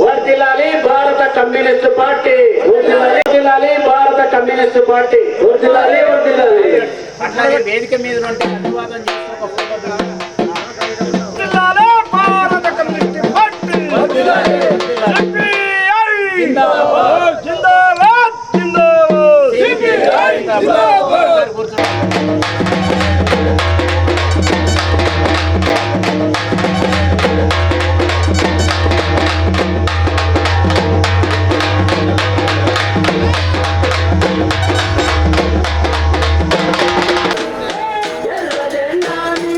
వర్ధిల్లాలి భారత communist party, వర్ధిల్లాలి భారత కమ్యూనిస్ట్ పార్టీ, వర్ధిల్లాలి వర్ధిల్లాలి. అట్లాగే వేదిక మీద నుండి అభివాదం చేస్తూ ఒక ఫోటో వర్ధిల్లాలి భారత కమ్యూనిస్ట్ పార్టీ, వర్ధిల్లాలి జిందాబాద్ జిందాబాద్ జిందాబాద్ సిపిఐ జిందాబాద్. ఎర్ర జెండాని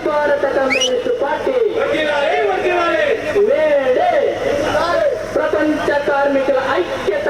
భారత కమ్యూనిస్టు పార్టీ మేడే ప్రపంచ కార్మికుల ఐక్యత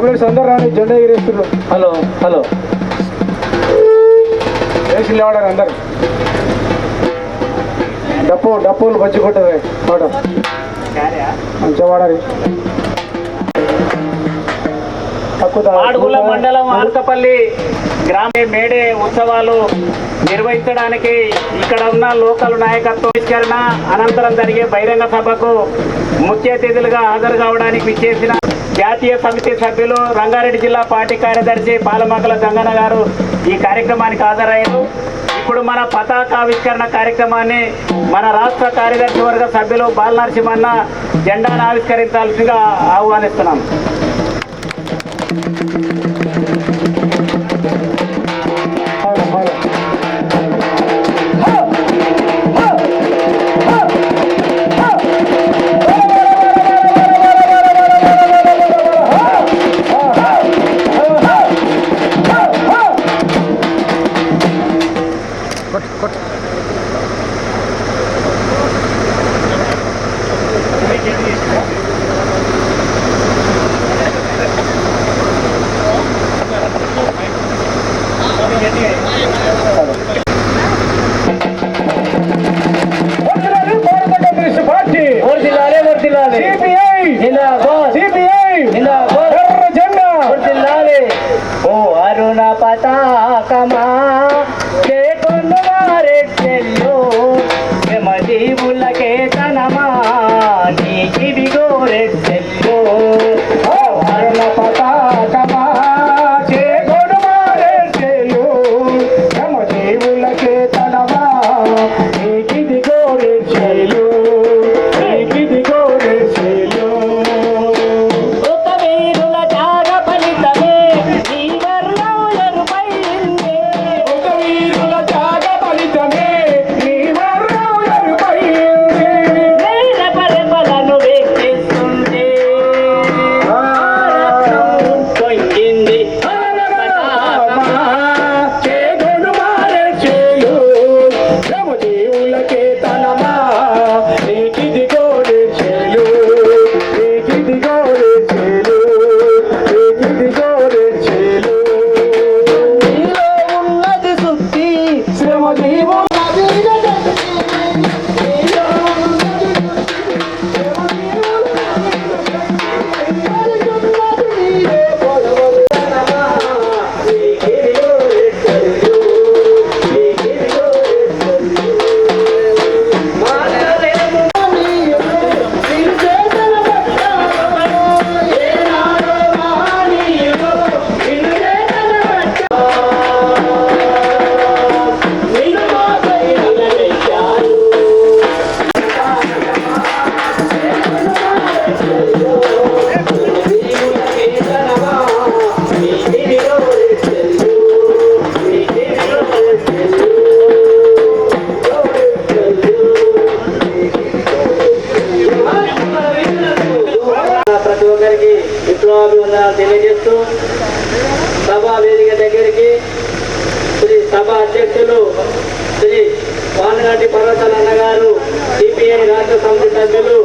కాంప్లెక్స్ అందరు రాని జెండా ఎగిరేస్తున్నారు. హలో హలో వేసి లేవడారు అందరు. డప్పులు బజ్జి కొట్టరు పాట మంచిగా వాడాలి. మాడుగుల మండలం ఆర్కపల్లి గ్రామ మేడే ఉత్సవాలు నిర్వహించడానికి ఇక్కడ ఉన్న లోకల్ నాయకత్వం విచారణ అనంతరం జరిగే బహిరంగ సభకు ముఖ్య అతిథులుగా హాజరు కావడానికి విచ్చేసిన జాతీయ సమితి సభ్యులు రంగారెడ్డి జిల్లా పార్టీ కార్యదర్శి పాలమగల గంగన్న గారు ఈ కార్యక్రమానికి హాజరయ్యారు. ఇప్పుడు మన పతాకావిష్కరణ కార్యక్రమాన్ని మన రాష్ట్ర కార్యదర్శి వర్గ సభ్యులు బాలనరసింహన్న జెండాను ఆవిష్కరించాల్సిందిగా ఆహ్వానిస్తున్నాం. పతాకమా చేకొండు వారెట్టెల్లో శ్రమజీవులకే తనమా నీకిదిగో రెట్టెల్లో అరుణ పతాకమా చేకొండు వారెట్టెల్లో శ్రమజీవులకే తనమా నీకిదిగో రెట్టెల్లో నీకిదిగో రెట్టెల్లో. ఒక వీరుల త్యాగ ఫలితమే నీ వర్ణం ఎరుపైందే. ఒక వీరుల త్యాగ ఫలితమే నీ వర్ణం ఎరుపైంది. రెపరెపలను వెక్కిస్తుంటే ఆ రక్తం పొంగింది పతాకమా. చేకొండు వారెట్టెల్లో శ్రమజీవులకే తనమా నీకిదిగో రెట్టెల్లో నీకిదిగో రెట్టెల్లో నీకిదిగో రెట్టెల్లో. నీలో ఉన్నది శుద్ధి శ్రమజీవు ప్రతి ఒక్కరికి విప్లవాభివందనాలు తెలియజేస్తూ సభా వేదిక దగ్గరికి శ్రీ సభ అధ్యక్షులు శ్రీ వానగంటి పర్వతాల అన్నగారు, సిపిఐ రాష్ట్ర సమితి సభ్యులు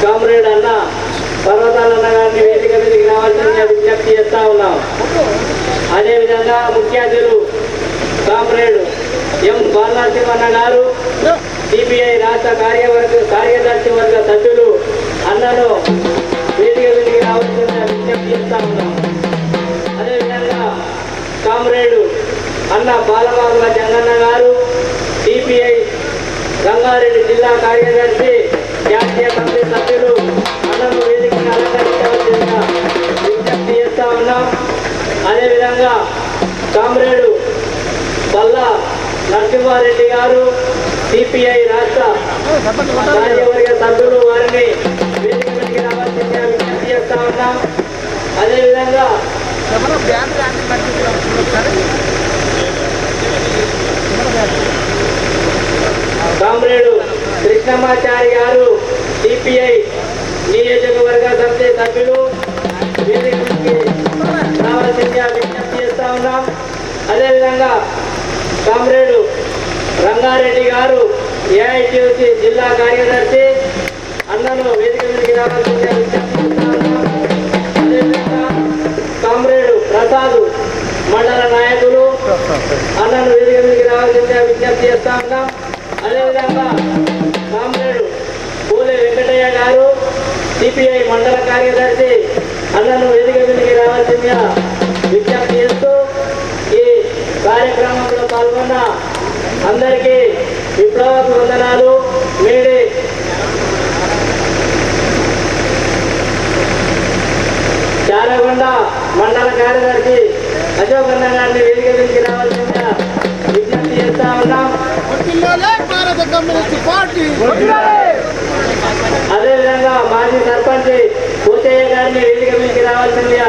కామ్రేడ్ అన్న పర్వతాల అన్నగారిని వేదిక మీదకి రావాల్సిందిగా విజ్ఞప్తి చేస్తా ఉన్నాం. అదేవిధంగా ముఖ్య అతిథులు కామ్రేడ్ ఎం బాలనరసింహన్న గారు, సిపిఐ రాష్ట్ర కార్యదర్శి వర్గ సభ్యులు అన్నను వేదిక మీదకి రావాల్సిందిగా విజ్ఞప్తి చేస్తా ఉన్నాం. అదేవిధంగా కామ్రేడు అన్న బాలబాబుల జంగన్న గారు, సిపిఐ రంగారెడ్డి జిల్లా కార్యదర్శి జాతీయ సమితి సభ్యులు అన్నను వేదికను అలంకరించవలసిందిగా విజ్ఞప్తి చేస్తా ఉన్నాం. అదేవిధంగా కామ్రేడు బల్లా నరసింహారెడ్డి గారు, సిపిఐ రాష్ట్ర కార్యవర్గ సభ్యులు వారిని వేదిక మీదకి రావాల్సిందిగా విజ్ఞప్తి చేస్తా ఉన్నాం. అదేవిధంగా కామ్రేడు కృష్ణమాచారి గారు, సిపిఐ నియోజకవర్గ సమితి సభ్యులు వేదిక మీదకి రావాల్సిందిగా విజ్ఞప్తి చేస్తా ఉన్నాం. అదేవిధంగా కామ్రేడు రంగారెడ్డి గారు, ఏఐటీయూసీ జిల్లా కార్యదర్శి అన్నను వేదిక మీదకి రావాల్సిందిగా విజ్ఞప్తి చేస్తా ఉన్నాం. చేస్తా ఉన్నాం. అదేవిధంగా కామ్రేడ్ పూలే వెంకటయ్య గారు సిపిఐ మండల కార్యదర్శి అన్నను వేదిక మీదకి రావాల్సిందిగా విజ్ఞప్తి చేస్తూ ఈ కార్యక్రమంలో పాల్గొన్న అందరికీ విప్లవ వందనాలు. మేడే చారగొండ మండల కార్యదర్శి అశోక్ అన్న గారిని వేదిక మీదకి రావాల్సిందిగా విజ్ఞప్తి చేస్తా ఉన్నాం. అదేవిధంగా మాజీ సర్పంచ్ పోచయ్య గారిని వేదిక మీదకి రావాల్సిందిగా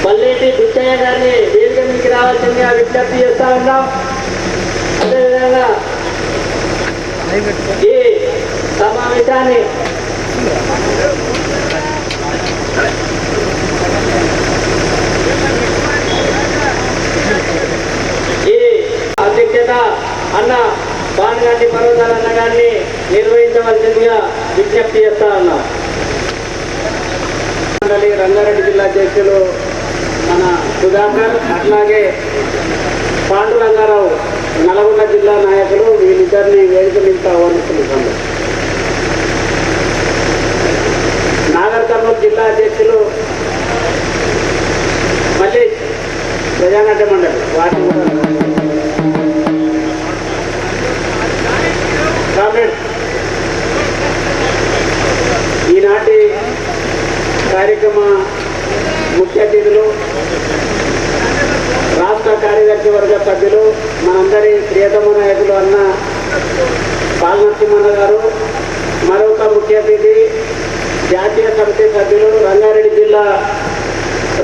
పల్లెటి బుచ్చయ్య గారిని వేదిక మీదకి రావాల్సిందిగా విజ్ఞప్తి చేస్తా ఉన్నాం. అదేవిధంగా ఈ సమావేశాన్ని ఈ అధ్యక్షత అన్న బాణగంటి పర్వతాల అన్న గారిని నిర్వహించవలసిందిగా విజ్ఞప్తి చేస్తా ఉన్నాం. రంగారెడ్డి జిల్లా అధ్యక్షులు మన సుధాకర్, అట్లాగే పాండురంగారావు నల్గొండ జిల్లా నాయకులు, వీళ్ళిద్దరిని వేదిక మీద ఆహ్వానిస్తున్నాం. నాగర్ కర్నూలు జిల్లా అధ్యక్షులు మళ్ళీ ప్రజానాట్య మండలి వాటిని కూడా ఈనాటి కార్యక్రమ ముఖ్య అతిథులు, రాష్ట్ర కార్యదర్శి వర్గ సభ్యులు, మనందరి ప్రియతమ నాయకులు అన్న పాల్నరసింహన్న గారు, మరొక ముఖ్య అతిథి జాతీయ సమితి సభ్యులు రంగారెడ్డి జిల్లా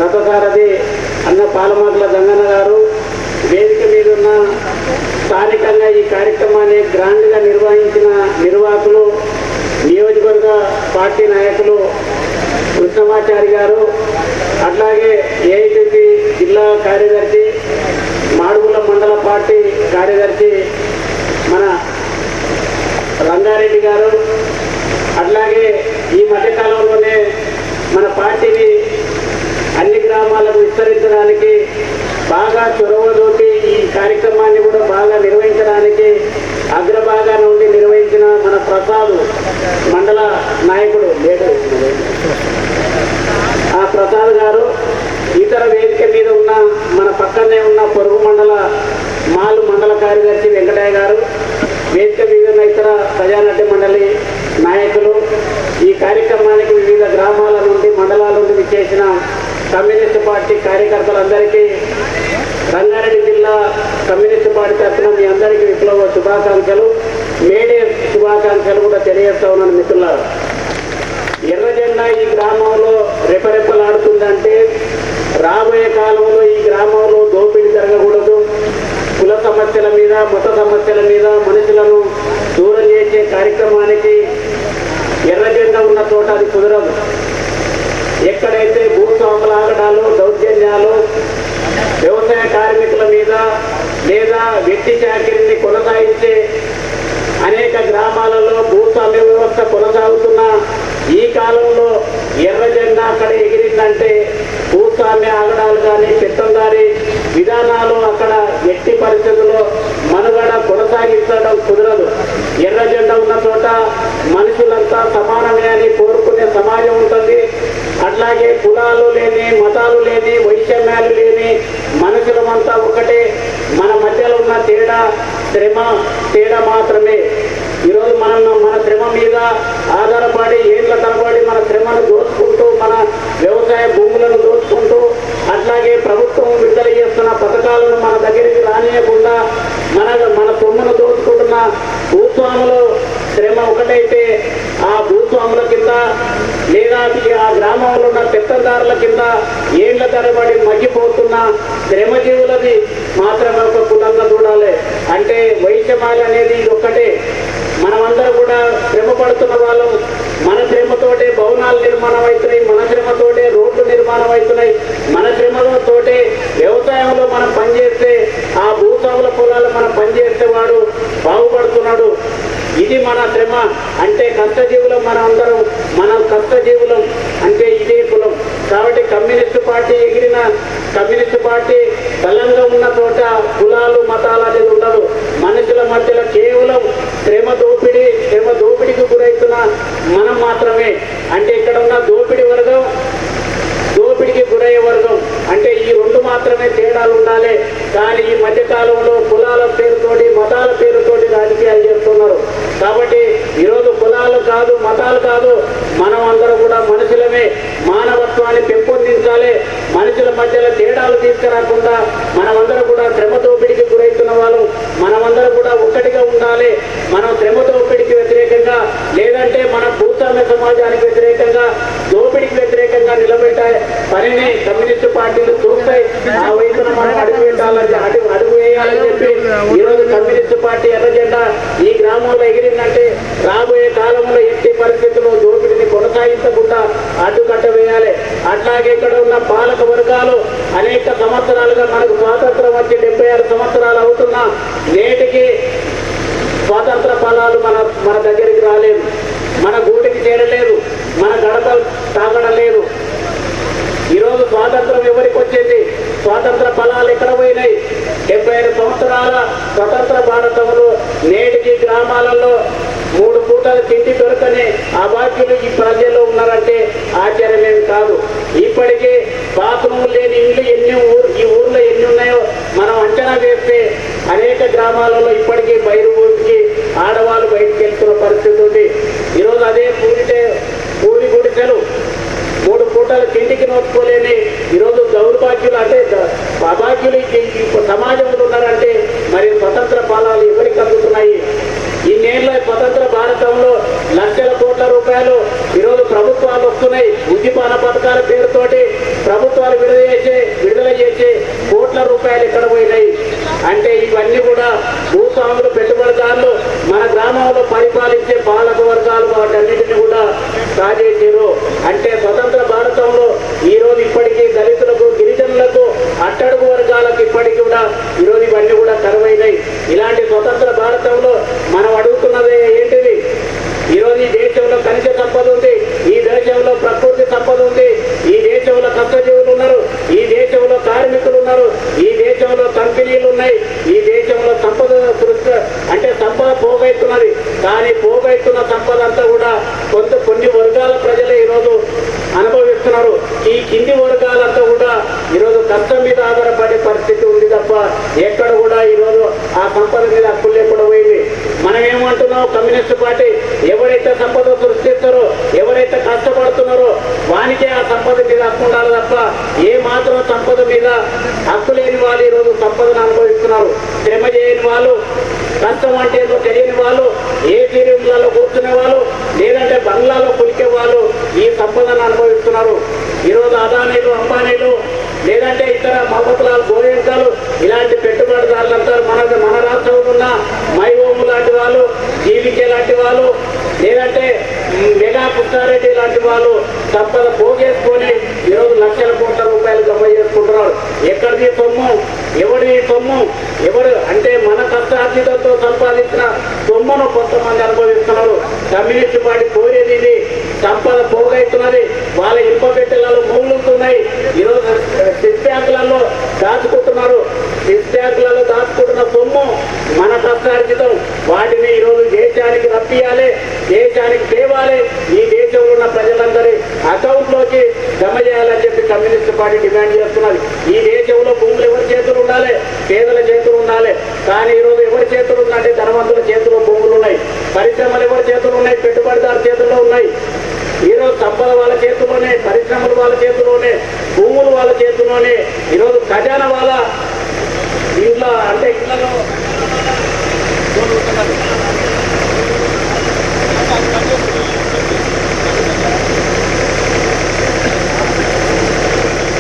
రథసారథి అన్న పాలమాకుల గంగన్న గారు, వేదిక మీద ఉన్న స్థానికంగా ఈ కార్యక్రమాన్ని గ్రాండ్గా నిర్వహించిన నిర్వాహకులు, నియోజకవర్గ పార్టీ నాయకులు కృష్ణమాచారి గారు, అట్లాగే ఏఐటీపీ జిల్లా కార్యదర్శి, మాడుగుల మండల పార్టీ కార్యదర్శి మన రంగారెడ్డి గారు, అట్లాగే ఈ మధ్యకాలంలోనే మన పార్టీని అన్ని గ్రామాలకు విస్తరించడానికి బాగా చొరవతోటి ఈ కార్యక్రమాన్ని కూడా బాగా నిర్వహించడానికి అగ్రభాగా నుండి నిర్వహించిన మన ప్రసాద్ మండల నాయకుడు లేడు ఆ ప్రసాద్ గారు, ఇతర వేదిక మీద ఉన్న మన పక్కనే ఉన్న పొరుగు మండల మాలు మండల కార్యదర్శి వెంకటయ్య గారు, వేదిక మీద ఉన్న ఇతర ప్రజానాట్య మండలి నాయకులు, ఈ కార్యక్రమానికి వివిధ గ్రామాల నుండి మండలాల నుండి విచ్చేసిన కమ్యూనిస్టు పార్టీ కార్యకర్తలందరికీ రంగారెడ్డి జిల్లా కమ్యూనిస్టు పార్టీ తరఫున మీ అందరికీ విప్లవ శుభాకాంక్షలు, మేడే శుభాకాంక్షలు కూడా తెలియజేస్తా ఉన్నాను. మిత్రులారా, ఎర్ర జెండా ఈ గ్రామంలో రెపరెపలాడుతుందంటే రాబోయే కాలంలో ఈ గ్రామంలో దోపిడీ జరగకూడదు, కుల సమస్యల మీద, మత సమస్యల మీద మనుషులను దూరం చేసే కార్యక్రమానికి ఎర్ర జెండా ఉన్న చోట అది కుదరదు. ఎక్కడైతే భూస్వాముల ఆగడాలు, దౌర్జన్యాలు, వ్యవసాయ కార్మికుల మీద లేదా వ్యక్తి చాకిరిని కొనసాగించే అనేక గ్రామాలలో భూస్వామ్య వ్యవస్థ కొనసాగుతున్న ఈ కాలంలో ఎర్ర జెండా అక్కడ ఎగిరిందంటే భూస్వామ్య ఆగడాలు కానీ పెత్తందారి విధానాలు అక్కడ ఎట్టి పరిస్థితుల్లో మనుగడ కొనసాగించడం కుదరదు. ఎర్ర జెండా ఉన్న చోట మనుషులంతా సమానమే అని కోరుకునే సమాజం ఉంటుంది. అట్లాగే కులాలు లేని, మతాలు లేని, వైషమ్యాలు లేని మనుషులమంతా ఒకటే. మన మధ్యలో ఉన్న తేడా మాత్రమే. ఈరోజు మన శ్రమ మీద ఆధారపడి ఏళ్ల తరబడి మన శ్రమను దోచుకుంటూ, మన వ్యవసాయ భూములను దోచుకుంటూ, అట్లాగే ప్రభుత్వం విడుదల చేస్తున్న పథకాలను మన దగ్గరికి రానియకుండా మన సొమ్మును దోచుకుంటున్న భూస్వాములు శ్రమ ఒకటైతే ఆ భూస్వాముల కింద లేదా ఆ గ్రామంలో ఉన్న పెత్తందారుల కింద ఏళ్ల తరబడి మగ్గిపోతున్న శ్రమజీవులది మాత్రమే ఒక కులంగా చూడాలి. అంటే వైషమ్యాలు అనేది ఇది ఒక్కటే. మనమందరూ కూడా శ్రమ పడుతున్న వాళ్ళం. మన శ్రమతోటే భవనాలు నిర్మాణం అవుతున్నాయి, మన శ్రమతోటే రోడ్లు నిర్మాణం అవుతున్నాయి, మన శ్రమతోటే వ్యవసాయంలో మనం పనిచేస్తే, ఆ భూస్వాముల పొలాలు మనం పనిచేస్తే వాడు బాగుపడుతున్నాడు. ఇది మన శ్రమ. అంటే కష్టజీవులం, మనం అందరం మనం కష్టజీవులం. అంటే ఇదే కులం. కాబట్టి కమ్యూనిస్టు పార్టీ ఎగిరిన కమ్యూనిస్టు పార్టీ బలంగా ఉన్న చోట కులాలు మతాలు అనేది ఉండదు. మనుషుల మధ్యలో కేవలం శ్రమ దోపిడీకి గురవుతున్న మనం మాత్రమే. అంటే ఇక్కడ ఉన్న దోపిడీ వర్గం, దోపిడీకి గురయ్యే వర్గం, అంటే ఈ రెండు మాత్రమే తేడాలు ఉండాలి. కానీ ఈ మధ్యకాలంలో కులాల పేరుతోటి మతాల పేరుతోటి రాజకీయాలు చేస్తున్నారు. కాబట్టి ఈరోజు కులాలు కాదు మతాలు కాదు, మనం అందరం కూడా మనుషులమే. మానవత్వాన్ని పెంపొందించాలి. మనుషుల మధ్యలో తేడాలు తీసుకురాకుండా మనమందరం కూడా శ్రమ దోపిడీకి గురవుతున్న వాళ్ళు మనమందరం కూడా ఒక్కటిగా ఉండాలి. మనం శ్రమ దోపిడీకి వ్యతిరేకంగా, లేదంటే మన భూస్వామ్య సమాజానికి వ్యతిరేకంగా, దోపిడీకి వ్యతిరేకంగా నిలబెట్టే పనిని కమ్యూనిస్టు పార్టీలు చూస్తాయి. ఆ వైపున మనం అడుగు వేయాలని చెప్పి ఈరోజు కమ్యూనిస్టు పార్టీ ఎర్ర జెండా ఈ గ్రామంలో ఎగిరిందంటే రాబోయే కాలంలో ఎట్టి పరిస్థితుల్లో దోపిడీని కొనసాగించకుండా అడ్డుకట్ట వేయాలి. అట్లాగే ఇక్కడ ఉన్న పాలక వర్గాలు అనేక సంవత్సరాలుగా మనకు స్వాతంత్రం వచ్చి 76 సంవత్సరాలు అవుతున్నా నేటికి స్వాతంత్ర ఫలాలు మన దగ్గరికి రాలేదు, మన గూటికి చేరలేదు, మన గడప తాగడం లేదు. ఈరోజు స్వాతంత్రం ఎవరికి వచ్చింది? స్వాతంత్ర ఫలాలు ఎక్కడ పోయినాయి? 75 సంవత్సరాల స్వతంత్ర భారతంలో నేటికి గ్రామాలలో 3 పూటల తిండి దొరకని అభాగ్యులు ఈ ప్రజల్లో ఉన్నారంటే ఆశ్చర్యమేమి కాదు. ఇప్పటికీ బాత్రూమ్ లేని ఇళ్ళు ఈ ఊర్లో ఎన్ని ఉన్నాయో మనం అంచనా వేస్తే అనేక గ్రామాలలో ఇప్పటికీ బయలు ఊరికి ఆడవాళ్ళు బయటికి వెళ్తున్న పరిస్థితి ఉంది. ఈరోజు అదే పూరి గుడిసెలు 3 పూటల తిండికి నోచుకోలేని ఈరోజు దౌర్భాగ్యులు, అంటే అభాగ్యులు సమాజంలో ఉన్నారంటే మరి స్వతంత్ర ఫలాలు ఎవరికి అందుతున్నాయి? ఇన్నేళ్ల స్వతంత్ర భారతంలో లక్షల కోట్ల రూపాయలు ఈరోజు ప్రభుత్వాలు వస్తున్నాయి. ఉద్యమాన పథకాల పేరుతోటి ప్రభుత్వాలు విడుదల చేసే కోట్ల రూపాయలు ఎక్కడ పోయినాయి? అంటే ఇవన్నీ కూడా భూస్వాములు, పెట్టుబడిదారులు మన గ్రామంలో పరిపాలించే పాలక వర్గాలు వాటన్నిటిని కూడా కాజేసారు. అంటే స్వతంత్ర భారతంలో ఈరోజు ఇప్పటికీ దళితులకు, గిరిజనులకు, అట్టడుగు వర్గాలకు ఇప్పటికీ కూడా ఈరోజు ఇవన్నీ కూడా కరువైనాయి. ఇలాంటి స్వతంత్ర భారతంలో మనం అడుగుతున్నది ఏంటిది? ఈరోజు ఈ దేశంలో ఖనిజ సంపద ఉంది, ఈ దేశంలో ప్రకృతి సంపద ఉంది, ఈ దేశంలో కష్టజీవులు ఉన్నారు, ఈ దేశంలో కార్మికులు ఉన్నారు, ఈ దేశంలో కంపెనీలు ఉన్నాయి, ఈ దేశంలో సంపద అంటే సంపద పోగైతున్నది. కానీ పోగైతున్న సంపద అంతా కూడా కొన్ని వర్గాల ప్రజలే ఈరోజు అనుభవిస్తున్నారు. ఈ కింది వర్గాలంతా కూడా ఈరోజు కష్టం మీద ఆధారపడే పరిస్థితి ఉంది తప్ప ఎక్కడ కూడా ఈరోజు ఆ సంపద మీద హక్కులు లేకుండా పోయింది. మనం ఏమంటున్నాం? కమ్యూనిస్టు పార్టీ ఎవరైతే సంపద సృష్టిస్తారో, ఎవరైతే కష్టపడుతున్నారో వానికే ఆ సంపద మీద హక్కు ఉండాలి తప్ప ఏ మాత్రం సంపద మీద హక్కు లేని వాళ్ళు ఈరోజు సంపదను అనుభవిస్తున్నారు. శ్రమ చేయని వాళ్ళు, కష్టం అంటే ఏదో తెలియని వాళ్ళు, ఏ తీరులలో కూర్చునే వాళ్ళు, లేదంటే బంగ్లాలో కులికే వాళ్ళు ఈ సంపదను అనుభవిస్తున్నారు. ఈరోజు అదానీలు, అంబానీలు, లేదంటే ఇతర మహమ్మద్లాల్ గోయంకాలు ఇలాంటి పెట్టుబడిదారులంతా మన రాష్ట్రంలో ఉన్న మైఓము లాంటి వాళ్ళు, జీవికే లాంటి వాళ్ళు, లేదంటే మెగా పుష్పారెడ్డి లాంటి వాళ్ళు సంపద పోగేసుకొని ఈరోజు లక్షల కోట్ల రూపాయలు జమ చేసుకుంటున్నారు. ఎక్కడిది సొమ్ము? ఎవరి సొమ్ము? ఎవరు అంటే మన కష్టార్జితంతో సంపాదించిన సొమ్మును కొంతమంది అనుభవిస్తున్నారు. కమ్యూనిస్ట్ పార్టీ కోరేది ఇది. సంపద పోగైతున్నది, వాళ్ళ ఇనుప పెట్టెలలో మూలుతున్నాయి. ఈరోజు స్విస్ బ్యాంకులలో దాచుకుంటున్నారు. స్విస్ బ్యాంకులలో దాచుకుంటున్న సొమ్ము మన కష్టార్జితం. వాటిని ఈరోజు దేశానికి రప్పియాలి, దేశానికి తేవాలి, ఈ దేశంలో ఉన్న ప్రజలందరి అకౌంట్లోకి జమ చేయాలని చెప్పి కమ్యూనిస్ట్ పార్టీ డిమాండ్ చేస్తున్నది. ఈ దేశంలో భూములు ఎవరి చేతులు ఉండాలి? పేదల చేతులు ఉండాలి. కానీ ఈరోజు ఎవరి చేతులు ఉందంటే ధనవంతుల చేతుల్లో భూములు ఉన్నాయి, పరిశ్రమలు ఎవరి చేతులు ఉన్నాయి? పెట్టుబడిదారు చేతుల్లో ఉన్నాయి. ఈరోజు సంపద వాళ్ళ చేతుల్లోనే, పరిశ్రమలు వాళ్ళ చేతుల్లోనే, భూములు వాళ్ళ చేతుల్లోనే. ఈరోజు ఖజానా వాళ్ళ ఇంట్లో, అంటే ఇళ్లలో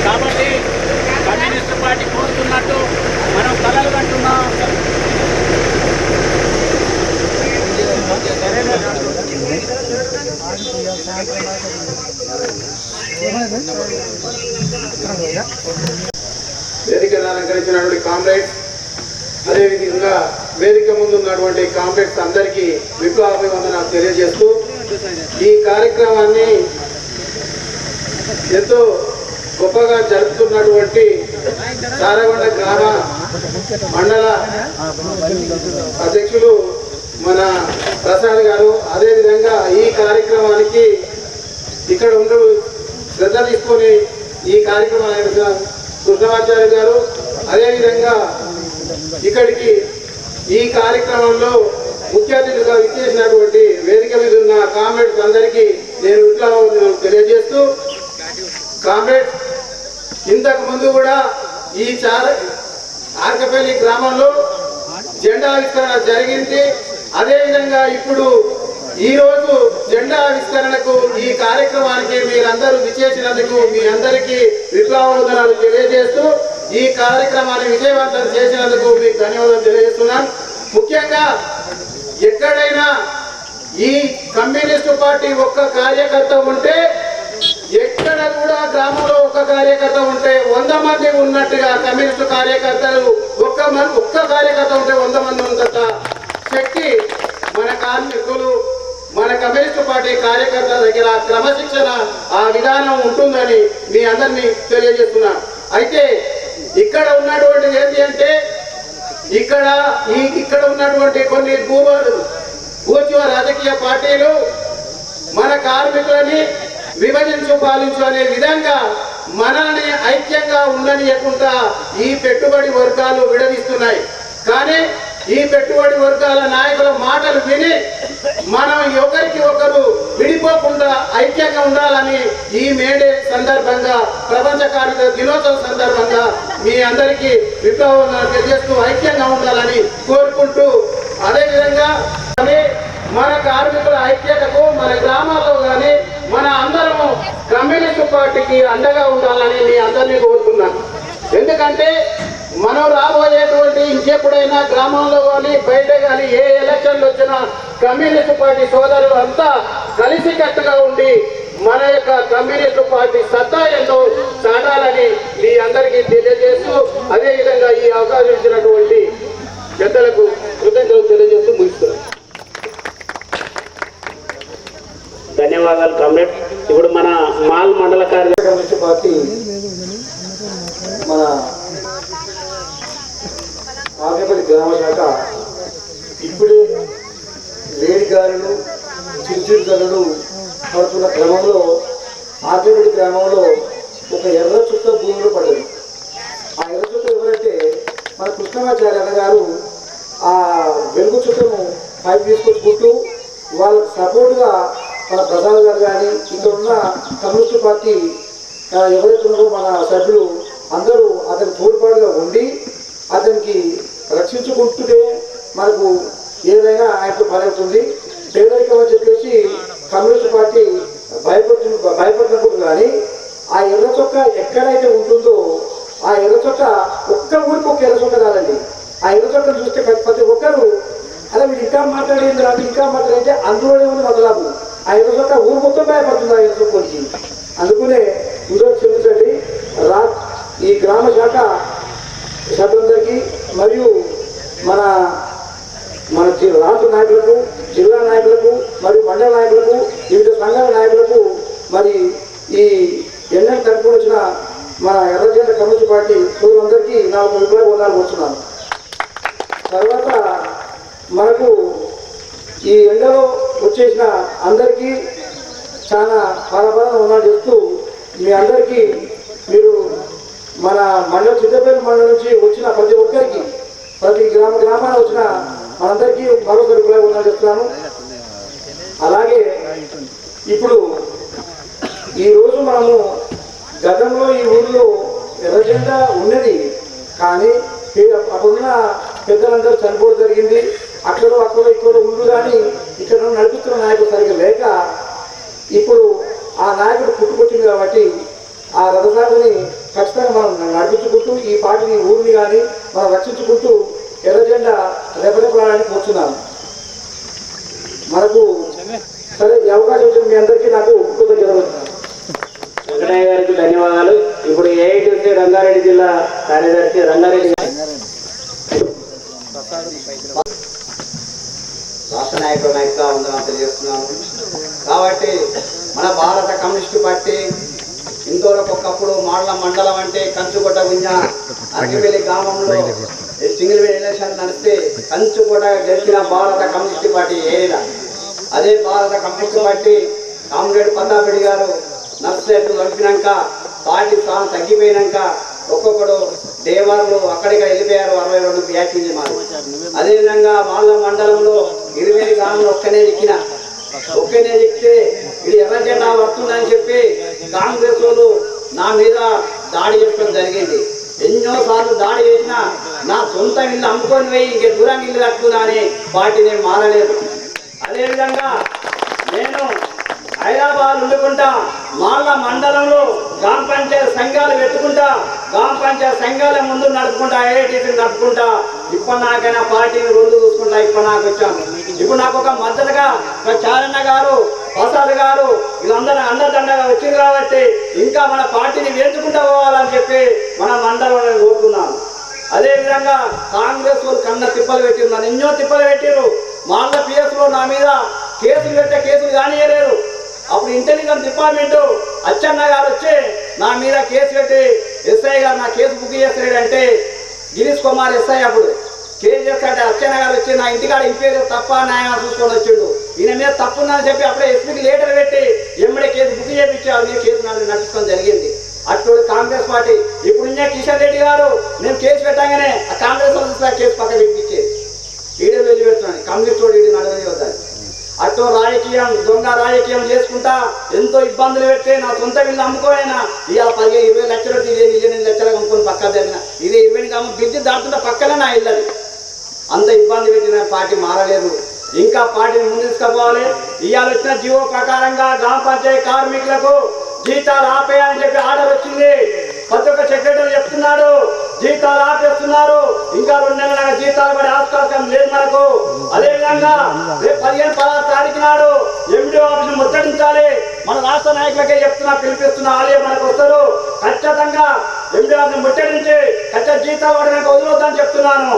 కాబట్టి కమ్యూనిస్ట్ పార్టీ కోరుతున్నట్టు మనం కలలు కంటున్నాం. వేదికను అలంకరించినటువంటి కామ్రేడ్స్, అదేవిధంగా వేదిక ముందు ఉన్నటువంటి కామ్రేడ్స్ అందరికీ విప్లవాభివందనాలు తెలియజేస్తూ ఈ కార్యక్రమాన్ని ఎంతో గొప్పగా జరుపుతున్నటువంటి చారగొండ గ్రామ మండల అధ్యక్షులు మన ప్రసాద్ గారు, అదేవిధంగా ఈ కార్యక్రమానికి ఇక్కడ ఉండు శ్రద్ధ తీసుకొని ఈ కార్యక్రమాన్ని కృష్ణమాచార్య గారు, అదేవిధంగా ఇక్కడికి ఈ కార్యక్రమంలో ముఖ్య అతిథిగా విచ్చేసినటువంటి వేదిక మీద ఉన్న కామ్రేడ్స్ అందరికీ నేను ఇట్లా తెలియజేస్తూ, కామ్రేడ్స్ ఇంతకు ముందు కూడా ఈ ఆర్కపల్లి గ్రామంలో జెండా ఆవిష్కరణ జరిగింది. అదేవిధంగా ఇప్పుడు ఈరోజు జెండా ఆవిష్కరణకు ఈ కార్యక్రమానికి మీరందరూ విచ్చేసినందుకు మీ అందరికీ విప్లవోదనాలు తెలియజేస్తూ ఈ కార్యక్రమాన్ని విజయవంతం చేసినందుకు మీకు ధన్యవాదాలు తెలియజేస్తున్నాను. ముఖ్యంగా ఎక్కడైనా ఈ కమ్యూనిస్టు పార్టీ ఒక్క కార్యకర్త ఉంటే, ఎక్కడ కూడా గ్రామంలో ఒక్క కార్యకర్త ఉంటే 100 మంది ఉన్నట్టుగా కమ్యూనిస్టు కార్యకర్తలు ఒక్క కార్యకర్త ఉంటే 100 మంది ఉన్నంత శక్తి మన కార్మికులు, మన కమ్యూనిస్టు పార్టీ కార్యకర్తల దగ్గర క్రమశిక్షణ ఆ విధానం ఉంటుందని మీ అందరినీ తెలియజేస్తున్నాను. అయితే ఇక్కడ ఉన్నటువంటిది ఏంటి అంటే, ఇక్కడ ఉన్నటువంటి కొన్ని భూజ్వ రాజకీయ పార్టీలు మన కార్మికులని విభజించు పాలించు అనే విధంగా మనల్ని ఐక్యంగా ఉండనియకుండా ఈ పెట్టుబడి వర్గాలు విడదీస్తున్నాయి. కానీ ఈ పెట్టుబడి వర్గాల నాయకుల మాటలు విని మనం ఒకరికి ఒకరు విడిపోకుండా ఐక్యంగా ఉండాలని ఈ మేడే సందర్భంగా, ప్రపంచ కార్మిక దినోత్సవం సందర్భంగా మీ అందరికీ విప్లవం తెలియజేస్తూ ఐక్యంగా ఉండాలని కోరుకుంటూ, అదేవిధంగా మన కార్మికుల ఐక్యతకు మన గ్రామాల్లో కానీ మన అందరము కమ్యూనిస్టు పార్టీకి అండగా ఉండాలని మీ అందరినీ కోరుతున్నాను. ఎందుకంటే మనం రాబోయేటువంటి ఇంకెప్పుడైనా గ్రామంలో కానీ బయట కానీ ఏ ఎలక్షన్లు వచ్చినా కమ్యూనిస్టు పార్టీ సోదరులు అంతా కలిసికట్టుగా ఉండి మన యొక్క కమ్యూనిస్టు పార్టీ సత్తా ఎంతో చాటాలని మీ అందరికీ తెలియజేస్తూ, అదేవిధంగా ఈ అవకాశం ఇచ్చినటువంటి పెద్దలకు కృతజ్ఞతలు తెలియజేస్తూ ముగిస్తున్నాను. ధన్యవాదాలు కామ్రేడ్. ఇప్పుడు మన మాల్ మండల కమ్యూనిస్ట్ పార్టీ మన ఆర్కపల్లి గ్రామ శాఖ ఇప్పుడే లేడిగారులు చిరుచిరుగలు పడుతున్న క్రమంలో ఆర్కపల్లి గ్రామంలో ఒక ఎర్ర చుక్క భూమిలో పడ్డది. ఆ ఎర్ర చుక్క ఎవరంటే మన కృష్ణమాచార్య గారు ఆ వెలుగు చుట్టను పైకి తీసుకొచ్చుకుంటూ వాళ్ళకి సపోర్ట్గా మన ప్రసాద్ గారు కానీ ఇక్కడ ఉన్న కమ్యూనిస్ట్ పార్టీ ఎవరైతే ఉన్నారో మన సభ్యులు అందరూ అతని తోడ్పాటుగా ఉండి అతనికి రక్షించుకుంటుంటే మనకు ఏదైనా ఆయనకు పని అవుతుంది. పేదరికం అని చెప్పేసి కమ్యూనిస్ట్ పార్టీ భయపడినప్పుడు కానీ ఆ ఎర్ర చొక్క ఎక్కడైతే ఉంటుందో ఆ ఎర్ర చొక్క ఒక్క ఊరికి ఒక ఎర్ర చొక్క కాదండి. ఆ ఎర్ర చొక్కను చూస్తే ప్రతి ఒక్కరు అలా మీరు ఇంకా మాట్లాడేది రాదు, ఇంకా మాట్లాడితే అందులోనే ఉంది మొదలాపు. ఆ ఎర్ర చొక్క ఊరు మొత్తం భయపడుతుంది ఆ ఎర్ర చొక్కకి. అందుకనే ఈరోజు చెప్పించండి ఈ గ్రామ శాఖ సభ్యులందరికీ మరియు మన రాష్ట్ర నాయకులకు, జిల్లా నాయకులకు మరియు మండల నాయకులకు, వివిధ సంఘాల నాయకులకు, మరి ఈ ఎన్నికలు తరపున వచ్చిన మన ఎర్రజెండ కమ్యూనిస్ట్ పార్టీ సోదరులందరికీ నా ఒక విప్లవోదాలు వస్తున్నాను. తర్వాత మనకు ఈ ఎండలో వచ్చేసిన అందరికీ చాలా బాధపడన ఉన్నా చెప్తూ మీ అందరికీ మీరు మన మండలం చిత్తపల్లి మండలం నుంచి వచ్చిన ప్రతి ఒక్కరికి, ప్రతి గ్రామాన వచ్చిన మనందరికీ మరొకరి ఉన్నా చెప్తున్నాను. అలాగే ఇప్పుడు ఈరోజు మనము గతంలో ఈ ఊళ్ళో ఎర్రజెండా ఉన్నది, కానీ అప్పుడున్న పెద్దలందరూ చనిపోవడం జరిగింది. అక్కడ ఇక్కడ ఉండు కానీ ఇక్కడ నడుపుతున్న నాయకుడు సరిగ్గా లేక ఇప్పుడు ఆ నాయకుడు పుట్టుకొచ్చింది కాబట్టి ఆ రథసారిని ఖచ్చితంగా మనం నడిపించుకుంటూ ఈ పార్టీని ఊరిని కానీ మనం రక్షించుకుంటూ ఎర్రజెండా రెపరెపలాడడానికి కూర్చున్నాను. మనకు సరే ఈ అవకాశం వచ్చిన మీ అందరికీ నాకు కృతజ్ఞతలు. వెంకటయ్య గారికి ధన్యవాదాలు. ఇప్పుడు ఏఐటీసీ రంగారెడ్డి జిల్లా కార్యదర్శి రంగారెడ్డి రాష్ట్ర నాయకులుగా ఉందని తెలియజేస్తున్నాను. కాబట్టి మన భారత కమ్యూనిస్టు పార్టీ ఇంతవరకు ఒకప్పుడు మాడల మండలం అంటే కంచుకోట గుంజ అరకివెల్లి గ్రామంలో సింగిల్ ఎలక్షన్ నడిస్తే కంచుకోట గెలిచిన భారత కమ్యూనిస్ట్ పార్టీ ఏరియాలో అదే భారత కమ్యూనిస్ట్ పార్టీ కామ్రేడ్ ప్రతాపరెడ్డి గారు నర్సెట్ కలిపినాక పార్టీ స్థానం తగ్గిపోయినాక ఒక్కొక్కడు దేవారులు అక్కడిక్కడ వెళ్ళిపోయారు. 62 బ్యాచింది మాది. అదేవిధంగా మాల మండలంలో 20 గ్రామంలో ఒక్కనే ఎక్కితే ఇది ఎర్ర జెండా వస్తుందని చెప్పి కాంగ్రెస్ వాళ్ళు నా మీద దాడి చేయడం జరిగింది. ఎన్నోసార్లు దాడి చేసినా నా సొంత ఇల్లు అమ్ముకొని పోయి ఇంక దూరం ఇల్లు కట్టుకున్నా అని పార్టీని మారలేదు. అదేవిధంగా నేను హైదరాబాద్ ఉండుకుంటా మాళ్ళ మండలంలో గ్రామ పంచాయతీ సంఘాలు పెట్టుకుంటా, గ్రామ పంచాయతీ సంఘాల ముందు నడుపుకుంటా, ఐఐటీసీ నడుపుకుంటా. ఇప్పుడు నాకైనా పార్టీని రెండు చూసుకుంటా ఇప్పుడు నాకు వచ్చాను. ఇప్పుడు నాకు ఒక మద్దతుగా చారన్న గారు, ప్రసాద్ గారు వీళ్ళందరూ అండదండగా వచ్చింది కాబట్టి ఇంకా మన పార్టీని వేసుకుంటూ పోవాలని చెప్పి మన మండలంలో కోరుతున్నాను. అదేవిధంగా కాంగ్రెస్ వాళ్ళు కన్న తిప్పలు పెట్టిరు, నన్ను ఎన్నో తిప్పలు పెట్టిరు. మాళ్ళ పిఎస్లో నా మీద కేసులు పెట్టే కేసులు కానియలేరు. అప్పుడు ఇంటెలిజెన్స్ డిపార్ట్మెంట్ అచ్చెన్న గారు వచ్చి నా మీద కేసు పెట్టి ఎస్ఐ గారు నా కేసు బుక్ చేస్తాడంటే గిరీష్ కుమార్ ఎస్ఐ అప్పుడు కేసు చేస్తాడంటే అచ్చెన్న గారు వచ్చి నా ఇంటికాడ ఇంపేరు తప్ప న్యాయం చూసుకొని వచ్చిండు. ఈయన మీద తప్పుందని చెప్పి అప్పుడే ఎస్పీకి లెటర్ పెట్టి ఎమ్మడే కేసు బుక్ చేయించి ఆ మీద కేసు నడుచుకోవడం జరిగింది. అటు కాంగ్రెస్ పార్టీ ఇప్పుడు కిషన్ రెడ్డి గారు నేను కేసు పెట్టగానే ఆ కాంగ్రెస్ వాళ్ళు కేసు పక్కన పెట్టించేది. ఈడీ వెళ్ళి పెడుతున్నాను కమ్యూనిస్ట్ తోడు ఈడీ నడవని వద్దని. అటు రాజకీయం దొంగ రాజకీయం చేసుకుంటా ఎంతో ఇబ్బందులు పెట్టి నా సొంత వీళ్ళు అమ్ముకోనైనా ఇవాళ 10-20 లక్షలు 28 లక్షలు అమ్ముకొని పక్క జరిగిన ఇదే 20 గ్రామం బిడ్డ దాటుతుంటే పక్కనే నా ఇల్లది. అంత ఇబ్బంది పెట్టిన పార్టీ మారలేదు. ఇంకా పార్టీని ముందు తీసుకుపోవాలి. ఇవాళ వచ్చిన జీవో ప్రకారంగా గ్రామ పంచాయతీ కార్మికులకు జీతాలు ఆపేయాలని చెప్పి ఆర్డర్ వచ్చింది. ప్రతి ఒక్క సెక్రటరీ చెప్తున్నాడు జీతాలు ఆపేస్తున్నారు. ఇంకా 2 నెలల జీతాలు పడే ఆస్కారం లేదు మనకు. అదేవిధంగా రేపు 15-16 తారీఖు నాడు ఎండిఓ ఆఫీస్ ముట్టడించాలి. మన రాష్ట్ర నాయకులకే చెప్తున్నా, పిలిపిస్తున్నా, ఆలయం మనకు వస్తారు. ఖచ్చితంగా ఎండిఓ ఆఫీస్ ముట్టడించి ఖచ్చితంగా జీతాలు పడడానికి వదిలొద్దని చెప్తున్నాను.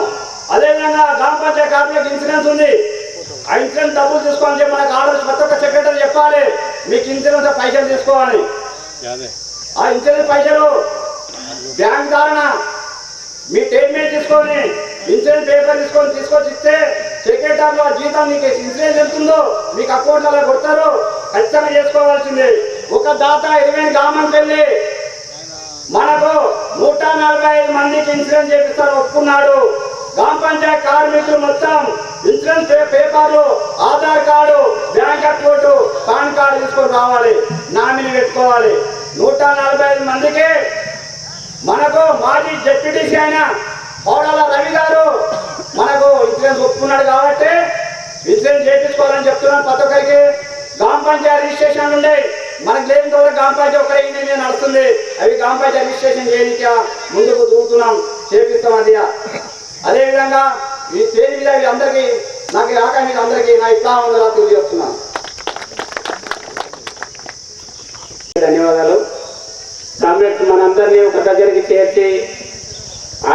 అదేవిధంగా గ్రామ పంచాయతీ కార్మికులకు ఇన్సూరెన్స్ ఉంది. ఆ ఇన్సూరెన్స్ డబ్బులు తీసుకోవాలని చెప్పి మనకు ఆర్డర్ ప్రతి ఒక్క సెక్రటరీ చెప్పాలి. మీకు ఇన్సూరెన్స్ పైసలు తీసుకోవాలి. ఆ ఇన్సూరెన్స్ పైసలు బ్యాంక్ ధారణ మీ స్టేట్మెంట్ తీసుకొని ఇన్సూరెన్స్ పేపర్ తీసుకొచ్చి ఇస్తే సెక్రటరీలో జీతం మీకు ఇన్సూరెన్స్ ఎంతుందో మీకు అకౌంట్లలో కొడతారు. ఖచ్చితంగా చేసుకోవాల్సిందే. ఒక దాత 20 గ్రామానికి వెళ్ళి మనకు 145 మందికి ఇన్సూరెన్స్ చేపిస్తారు ఒప్పుకున్నాడు. గ్రామ పంచాయతీ కార్మికులు మొత్తం ఇన్సూరెన్స్ పేపర్లు, Aadhaar card, bank account, pan card తీసుకొని రావాలి. నామినీ పెట్టుకోవాలి. 145 మందికి మనకు మాజీ జెడ్పీటీసీ అయిన పౌడాల రవి గారు మనకు ఇన్సూరెన్స్ ఒప్పుకున్నాడు కాబట్టి ఇన్సూరెన్స్ చేయించుకోవాలని చెప్తున్నాను. ప్రతి ఒక్కరికి గ్రామ పంచాయతీ రిజిస్ట్రేషన్ ఉండే మనకు లేని తోట గ్రామ పంచాయతీ ఒక్కరే మీద నడుస్తుంది. అవి గ్రామ పంచాయతీ రిజిస్ట్రేషన్ చేయడానికి ముందుకు దూకుతున్నాం, చేపిస్తాం. అది అదేవిధంగా ఈ తేదీ మీద అందరికీ నాకు రాక మీకు అందరికీ నా ఇట్లా ఉందా తెలియజేస్తున్నాను. ధన్యవాదాలు. కాంగ్రెస్ మనందరినీ ఒక దగ్గరికి చేర్చి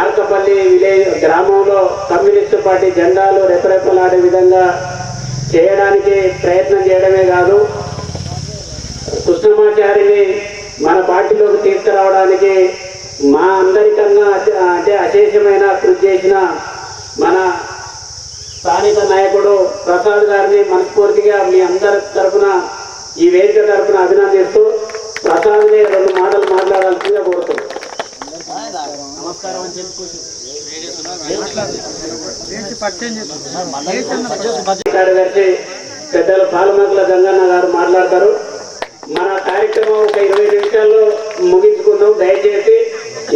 ఆర్కపల్లి విలేజ్ గ్రామంలో కమ్యూనిస్టు పార్టీ జెండాలు రెపరెపలాడే విధంగా చేయడానికి ప్రయత్నం చేయడమే కాదు, కృష్ణమాచారిని మన పార్టీలోకి తీసుకురావడానికి మా అందరికన్నా అంటే అశేషమైన కృషి చేసిన మన స్థానిక నాయకుడు ప్రసాద్ గారిని మనస్ఫూర్తిగా మీ అందరి తరఫున ఈ వేదిక తరఫున అభినందిస్తూ ప్రసాద్ని 2 మాటలు మాట్లాడాల్సిందిగా కోరుతున్నాం. కార్యదర్శి పెద్దలు పాలమకుల గంగన్న గారు మాట్లాడతారు. మన కార్యక్రమం ఒక 20 నిమిషాల్లో ముగించుకుందాం. దయచేసి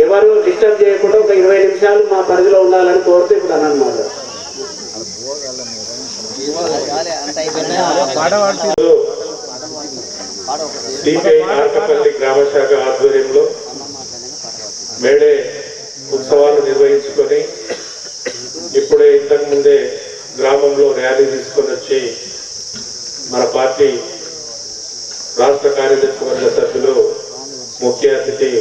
ఎవరు డిస్టర్బ్ చేయకుండా ఒక 20 నిమిషాలు మా పరిధిలో ఉండాలని కోరుతూ ఇప్పుడు అన్నాను మాట్లాడు. సిపిఐ ఆర్కపల్లి గ్రామ శాఖ ఆధ్వర్యంలో మేడే ఉత్సవాలు నిర్వహించుకొని ఇప్పుడే ఇంతకుముందే గ్రామంలో ర్యాలీ తీసుకొని వచ్చి మన పార్టీ రాష్ట్ర కార్యదర్శి వర్గ సభ్యులు ముఖ్య అతిథి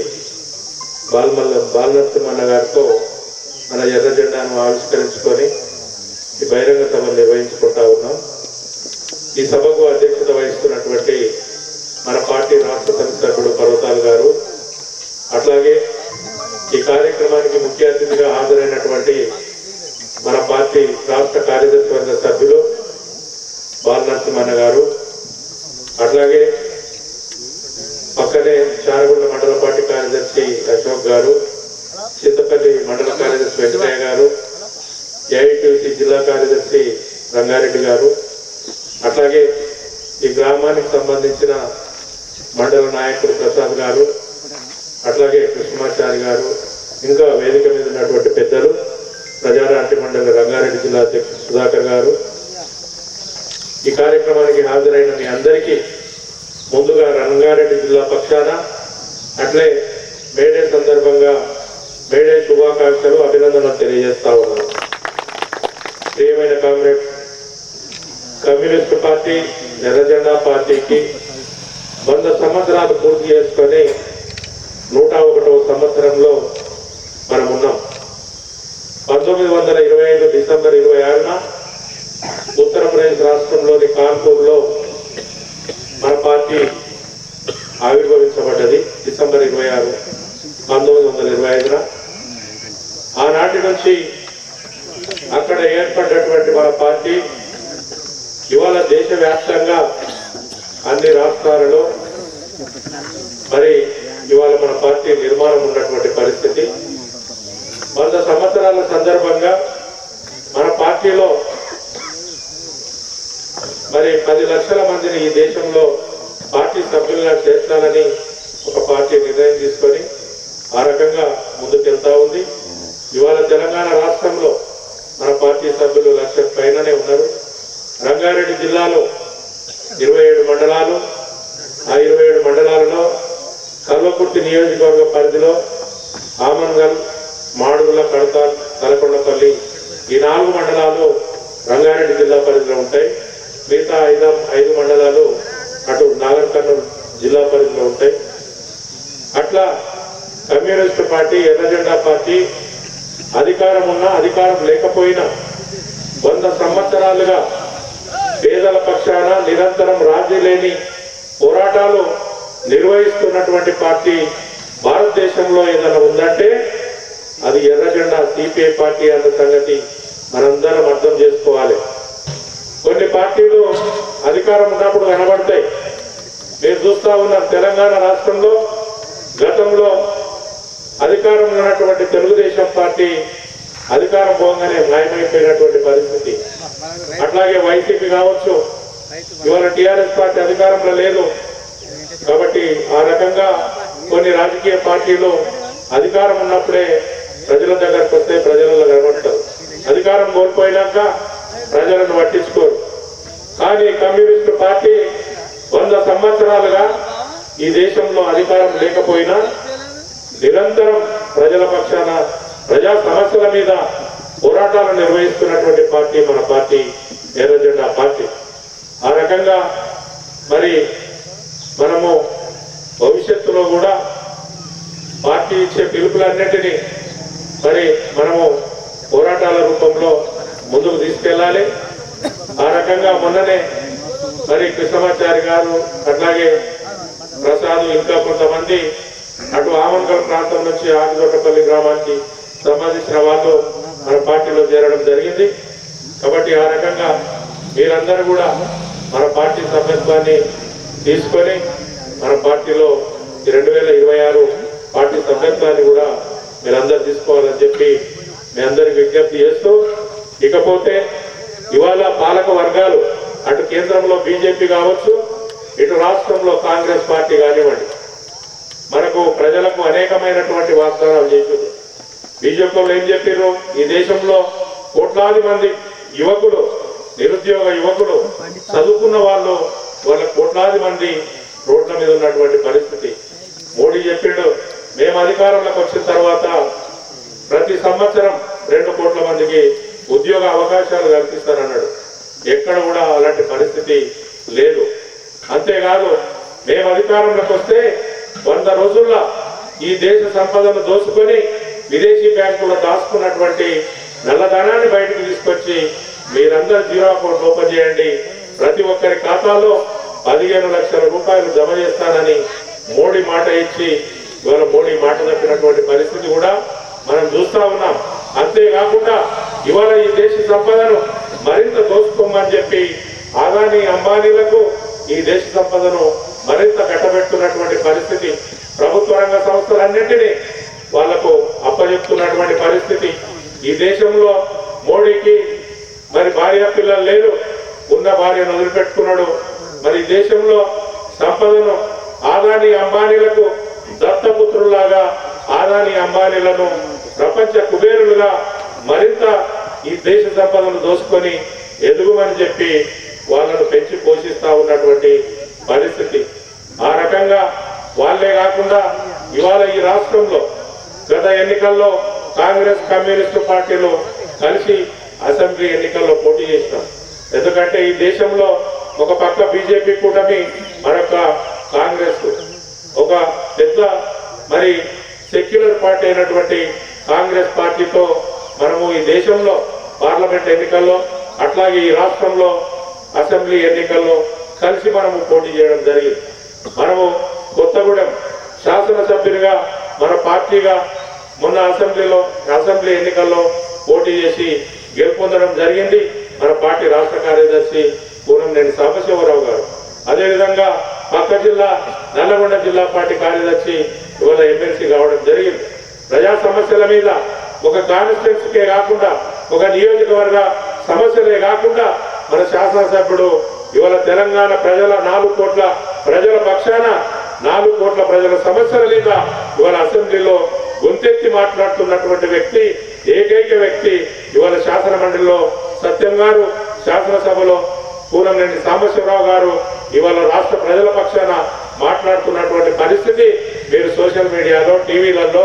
బాలనరసింహన్న గారితో మన ఎర్ర జెండాను ఆవిష్కరించుకొని ఈ బహిరంగ సభను నిర్వహించుకుంటా ఉన్నాం. ఈ సభకు అధ్యక్షత వహిస్తున్నటువంటి మన పార్టీ రాష్ట్ర సమితి సభ్యుడు పర్వతాల్ గారు, అట్లాగే ఈ కార్యక్రమానికి ముఖ్య అతిథిగా హాజరైనటువంటి మన పార్టీ రాష్ట్ర కార్యదర్శి వర్గ సభ్యులు బాలనరసింహన్న గారు, అట్లాగే పక్కనే చారగుండ మండల పార్టీ కార్యదర్శి అశోక్ గారు, చింతపల్లి మండల కార్యదర్శి వెంకటయ్య గారు, ఏఐటీసీ జిల్లా కార్యదర్శి రంగారెడ్డి గారు, అట్లాగే ఈ గ్రామానికి సంబంధించిన మండల నాయకుడు ప్రసాద్ గారు, అట్లాగే కృష్ణమాచారి గారు, ఇంకా వేదిక మీద ఉన్నటువంటి పెద్దలు ప్రజారాంటి మండలి రంగారెడ్డి జిల్లా అధ్యక్షుడు సుధాకర్ గారు, ఈ కార్యక్రమానికి హాజరైన మీ అందరికీ ముందుగా రంగారెడ్డి జిల్లా పక్షాన అట్లే మేడే సందర్భంగా మేడే శుభాకాంక్షలు అభినందనలు తెలియజేస్తా ఉన్నాను. ప్రియమైన కామ్రేడ్స్, కమ్యూనిస్టు పార్టీ ఎర్రజెండా పార్టీకి 100 సంవత్సరాలు పూర్తి చేసుకొని 101వ సంవత్సరంలో మనం ఉన్నాం. 1925 డిసెంబర్ 26న ఉత్తరప్రదేశ్ రాష్ట్రంలోని కాన్పూర్లో మన పార్టీ ఆవిర్భవించబడ్డది. డిసెంబర్ 26, 1925న. ఆనాటి నుంచి అక్కడ ఏర్పడ్డటువంటి మన పార్టీ ఇవాళ దేశవ్యాప్తంగా అన్ని రాష్ట్రాలలో మరి ఇవాళ మన పార్టీ నిర్మాణం ఉన్నటువంటి పరిస్థితి. 100 సంవత్సరాల సందర్భంగా మన పార్టీలో మరి 10 లక్షల మందిని ఈ దేశంలో పార్టీ సభ్యులుగా చేర్చాలని ఒక పార్టీ నిర్ణయం తీసుకొని ఆ రకంగా ముందుకెళ్తా ఉంది. ఇవాళ తెలంగాణ రాష్ట్రంలో మన పార్టీ సభ్యులు 1 లక్ష పైననే ఉన్నారు. రంగారెడ్డి జిల్లాలో 27 మండలాలు, ఆ 27 మండలాలలో కల్వకుర్తి నియోజకవర్గ పరిధిలో ఆమన్గల్, మాడుగుల, కడతాల్, తలకొండపల్లి ఈ 4 మండలాలు రంగారెడ్డి జిల్లా పరిధిలో ఉంటాయి. మిగతా 5 మండలాలు అటు నాగర్ కర్నూలు జిల్లా పరిధిలో ఉంటాయి. అట్లా కమ్యూనిస్టు పార్టీ ఎర్రజెండా పార్టీ అధికారం ఉన్నా అధికారం లేకపోయినా 100 సంవత్సరాలుగా పేదల పక్షాన నిరంతరం రాజీ లేని పోరాటాలు నిర్వహిస్తున్నటువంటి పార్టీ భారతదేశంలో ఏదైనా ఉందంటే అది ఎర్రజెండా సిపిఐ పార్టీ అన్న సంగతి మనందరం అర్థం చేసుకోవాలి. కొన్ని పార్టీలు అధికారం ఉన్నప్పుడు కనబడతాయి. మీరు చూస్తా ఉన్నారు తెలంగాణ రాష్ట్రంలో గతంలో అధికారం ఉన్నటువంటి తెలుగుదేశం పార్టీ అధికారం పోగానే మాయమైపోయినటువంటి పరిస్థితి. అట్లాగే వైసీపీ కావచ్చు, ఇవాళ టిఆర్ఎస్ పార్టీ అధికారంలో లేదు. కాబట్టి ఆ రకంగా కొన్ని రాజకీయ పార్టీలు అధికారం ఉన్నప్పుడే ప్రజల దగ్గరకు వస్తే ప్రజలలో కనబడతారు, అధికారం కోల్పోయినాక ప్రజలను పట్టించుకోరు. కానీ కమ్యూనిస్టు పార్టీ 100 సంవత్సరాలుగా ఈ దేశంలో అధికారం లేకపోయినా నిరంతరం ప్రజల పక్షాన ప్రజా సమస్యల మీద పోరాటాలు నిర్వహిస్తున్నటువంటి పార్టీ మన పార్టీ ఎర్రజెండా పార్టీ. ఆ రకంగా మరి మనము భవిష్యత్తులో కూడా పార్టీ ఇచ్చే పిలుపులన్నింటినీ మరి మనము పోరాటాల రూపంలో ముందుకు తీసుకెళ్ళాలి. ఆ రకంగా మొన్ననే మరి కృష్ణమాచారి గారు, అట్లాగే ప్రసాద్, ఇంకా కొంతమంది అటు ఆమన్గల్ ప్రాంతం నుంచి ఆదిదొట్టపల్లి గ్రామానికి సంబంధించిన వాళ్ళు మన పార్టీలో చేరడం జరిగింది. కాబట్టి ఆ రకంగా మీరందరూ కూడా మన పార్టీ సభ్యత్వాన్ని తీసుకొని మన పార్టీలో 2026 పార్టీ సభ్యత్వాన్ని కూడా మీరందరూ తీసుకోవాలని చెప్పి మీ అందరికి విజ్ఞప్తి చేస్తూ, ఇకపోతే ఇవాళ పాలక వర్గాలు అటు కేంద్రంలో బీజేపీ కావచ్చు, ఇటు రాష్ట్రంలో కాంగ్రెస్ పార్టీ కానివ్వండి, మనకు ప్రజలకు అనేకమైనటువంటి వాగ్దానాలు చేసింది. బీజేపీ వాళ్ళు ఏం చెప్పారు, ఈ దేశంలో కోట్లాది మంది యువకులు, నిరుద్యోగ యువకులు, చదువుకున్న వాళ్ళు, వాళ్ళ కోట్లాది మంది రోడ్ల మీద ఉన్నటువంటి పరిస్థితి. మోడీ చెప్పాడు, మేము అధికారంలోకి వచ్చిన తర్వాత ప్రతి సంవత్సరం 2 కోట్ల మందికి ఉద్యోగ అవకాశాలు కల్పిస్తానన్నాడు. ఎక్కడ కూడా అలాంటి పరిస్థితి లేదు. అంతేకాదు, మేము అధికారంలోకి వస్తే 100 రోజుల్లో ఈ దేశ సంపదను దోచుకొని విదేశీ బ్యాంకుల్లో దాచుకున్నటువంటి నల్లధనాన్ని బయటకు తీసుకొచ్చి మీరందరూ జీరో అకౌంట్ ఓపెన్ చేయండి, ప్రతి ఒక్కరి ఖాతాలో 15 లక్షల రూపాయలు జమ చేస్తానని మోడీ మాట ఇచ్చి ఇవాళ మోడీ మాట తప్పినటువంటి పరిస్థితి కూడా మనం చూస్తా ఉన్నాం. అంతేకాకుండా ఇవాళ ఈ దేశ సంపదను మరింత దోచుకోమని చెప్పి అదానీ అంబానీలకు ఈ దేశ సంపదను మరింత కట్టబెట్టున్నటువంటి పరిస్థితి, ప్రభుత్వ రంగ సంస్థలన్నింటినీ వాళ్లకు అప్పచెప్తున్నటువంటి పరిస్థితి. ఈ దేశంలో మోడీకి మరి భార్య పిల్లలు లేరు, ఉన్న భార్యను వదిలిపెట్టుకున్నాడు. మరి దేశంలో సంపదను అదానీ అంబానీలకు దత్తపుత్రులాగా అదానీ అంబానీలను ప్రపంచ కుబేరులుగా మరింత ఈ దేశ సంపదను దోసుకొని ఎదుగుమని చెప్పి వాళ్ళను పెంచి పోషిస్తా ఉన్నటువంటి పరిస్థితి. ఆ రకంగా వాళ్ళే కాకుండా ఇవాళ ఈ రాష్ట్రంలో గత ఎన్నికల్లో కాంగ్రెస్ కమ్యూనిస్టు పార్టీలు కలిసి అసెంబ్లీ ఎన్నికల్లో పోటీ చేసినాం. ఎందుకంటే ఈ దేశంలో ఒక పక్క బీజేపీ కూటమి, మరొక కాంగ్రెస్, ఒక పెద్ద మరి సెక్యులర్ పార్టీ అయినటువంటి కాంగ్రెస్ పార్టీతో మనము ఈ దేశంలో పార్లమెంట్ ఎన్నికల్లో అట్లాగే ఈ రాష్ట్రంలో అసెంబ్లీ ఎన్నికల్లో కలిసి మనము పోటీ చేయడం జరిగింది. మనము కొత్తగూడెం శాసనసభ్యునిగా మన పార్టీగా మొన్న అసెంబ్లీ ఎన్నికల్లో పోటీ చేసి గెలుపొందడం జరిగింది మన పార్టీ రాష్ట్ర కార్యదర్శి కూనంనేని సాంబశివరావు గారు. అదేవిధంగా పక్క జిల్లా నల్లగొండ జిల్లా పార్టీ కార్యదర్శి ఇవాళ ఎమ్మెల్సీ కావడం జరిగింది. ప్రజా సమస్యల మీద ఒక కాన్స్టిట్యున్సీకే కాకుండా, ఒక నియోజకవర్గ సమస్యలే కాకుండా మన శాసనసభ్యుడు ఇవాళ తెలంగాణ ప్రజల 4 కోట్ల ప్రజల పక్షాన 4 కోట్ల ప్రజల సమస్యల మీద ఇవాళ అసెంబ్లీలో గొంతెత్తి మాట్లాడుతున్నటువంటి వ్యక్తి, ఏకైక వ్యక్తి ఇవాళ శాసన మండలిలో సత్యం గారు, శాసనసభలో కూనంనేని సాంబశివరావు గారు ఇవాళ రాష్ట్ర ప్రజల పక్షాన మాట్లాడుతున్నటువంటి పరిస్థితి మీరు సోషల్ మీడియాలో, టీవీలలో,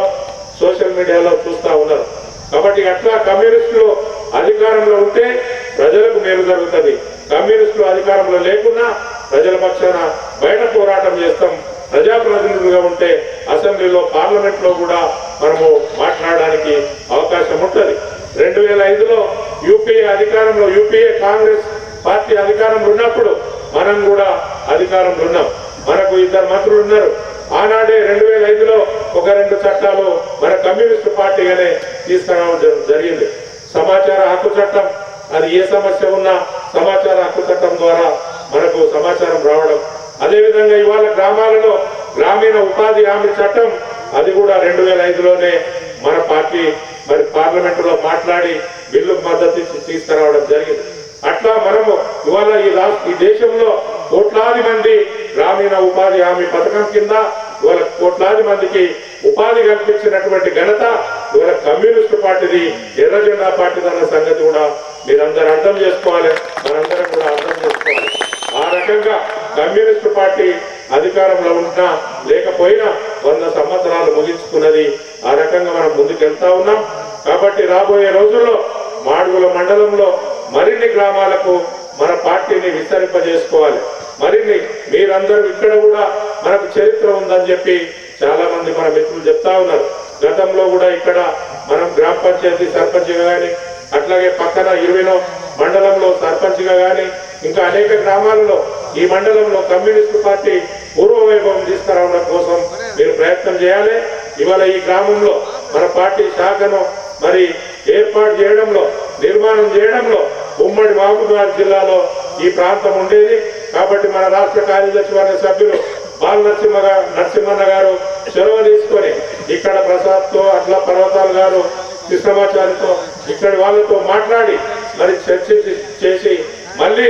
సోషల్ మీడియాలో చూస్తూ ఉన్నారు. కాబట్టి అట్లా కమ్యూనిస్టులు అధికారంలో ఉంటే ప్రజలకు మేలు జరుగుతుంది. కమ్యూనిస్టులు అధికారంలో లేకున్నా ప్రజల పక్షాన బయట పోరాటం చేస్తాం. ప్రజాప్రతినిధులుగా ఉంటే అసెంబ్లీలో, పార్లమెంట్ లో కూడా మనము మాట్లాడడానికి అవకాశం ఉంటుంది. 2005లో యూపీఏ కాంగ్రెస్ పార్టీ అధికారంలో ఉన్నప్పుడు మనం కూడా అధికారంలో ఉన్నాం. మనకు 2 మంత్రులు ఉన్నారు. ఆనాడే 2005లో ఒక 2 చట్టాలు మన కమ్యూనిస్టు పార్టీగానే తీసుకురావడం జరిగింది. సమాచార హక్కు చట్టం, అది ఏ సమస్య ఉన్నా సమాచార హక్కు చట్టం ద్వారా మనకు సమాచారం రావడం. అదేవిధంగా ఇవాళ గ్రామాలలో గ్రామీణ ఉపాధి హామీ చట్టం, అది కూడా 2005లోనే మన పార్టీ మరి పార్లమెంటులో మాట్లాడి బిల్లుకు మద్దతు ఇచ్చి తీసుకురావడం జరిగింది. అట్లా మనము ఇవాళ ఈ దేశంలో కోట్లాది మంది గ్రామీణ ఉపాధి హామీ పథకం కింద ఇవాళ కోట్లాది మందికి ఉపాధి కల్పించినటువంటి ఘనత ఇవాళ కమ్యూనిస్టు పార్టీది, ఎర్ర జెండా పార్టీ అన్న సంగతి కూడా మీరందరూ అర్థం చేసుకోవాలి, మనందరం కూడా అర్థం చేసుకోవాలి. ఆ రకంగా కమ్యూనిస్టు పార్టీ అధికారంలో ఉన్నా లేకపోయినా 100 సంవత్సరాలు ముగించుకున్నది. ఆ రకంగా మనం ముందుకెళ్తా ఉన్నాం. కాబట్టి రాబోయే రోజుల్లో మాడుగుల మండలంలో మరిన్ని గ్రామాలకు మన పార్టీని విస్తరింపజేసుకోవాలి. మరిన్ని మీరందరూ ఇక్కడ కూడా మనకు చరిత్ర ఉందని చెప్పి చాలా మంది మన మిత్రులు చెప్తా ఉన్నారు. గతంలో కూడా ఇక్కడ మనం గ్రామ పంచాయతీ సర్పంచ్గా కానీ, అట్లాగే పక్కన 20 మండలంలో సర్పంచ్గా కానీ, ఇంకా అనేక గ్రామాలలో ఈ మండలంలో కమ్యూనిస్టు పార్టీ పూర్వవైభవం తీసుకురావడం కోసం మీరు ప్రయత్నం చేయాలి. ఇవాళ ఈ గ్రామంలో మన పార్టీ శాఖను మరి ఏర్పాటు చేయడంలో, నిర్మాణం చేయడంలో ఉమ్మడి మహబూబాబాద్ జిల్లాలో ఈ ప్రాంతం ఉండేది. కాబట్టి మన రాష్ట్ర కార్యదర్శి వర్గ సభ్యులు బాల నరసింహన్న గారు చొరవ తీసుకొని ఇక్కడ ప్రసాద్తో, అట్లా పర్వతాలు గారు, కృష్ణమాచారితో ఇక్కడి వాళ్ళతో మాట్లాడి మరి చర్చ చేసి మళ్ళీ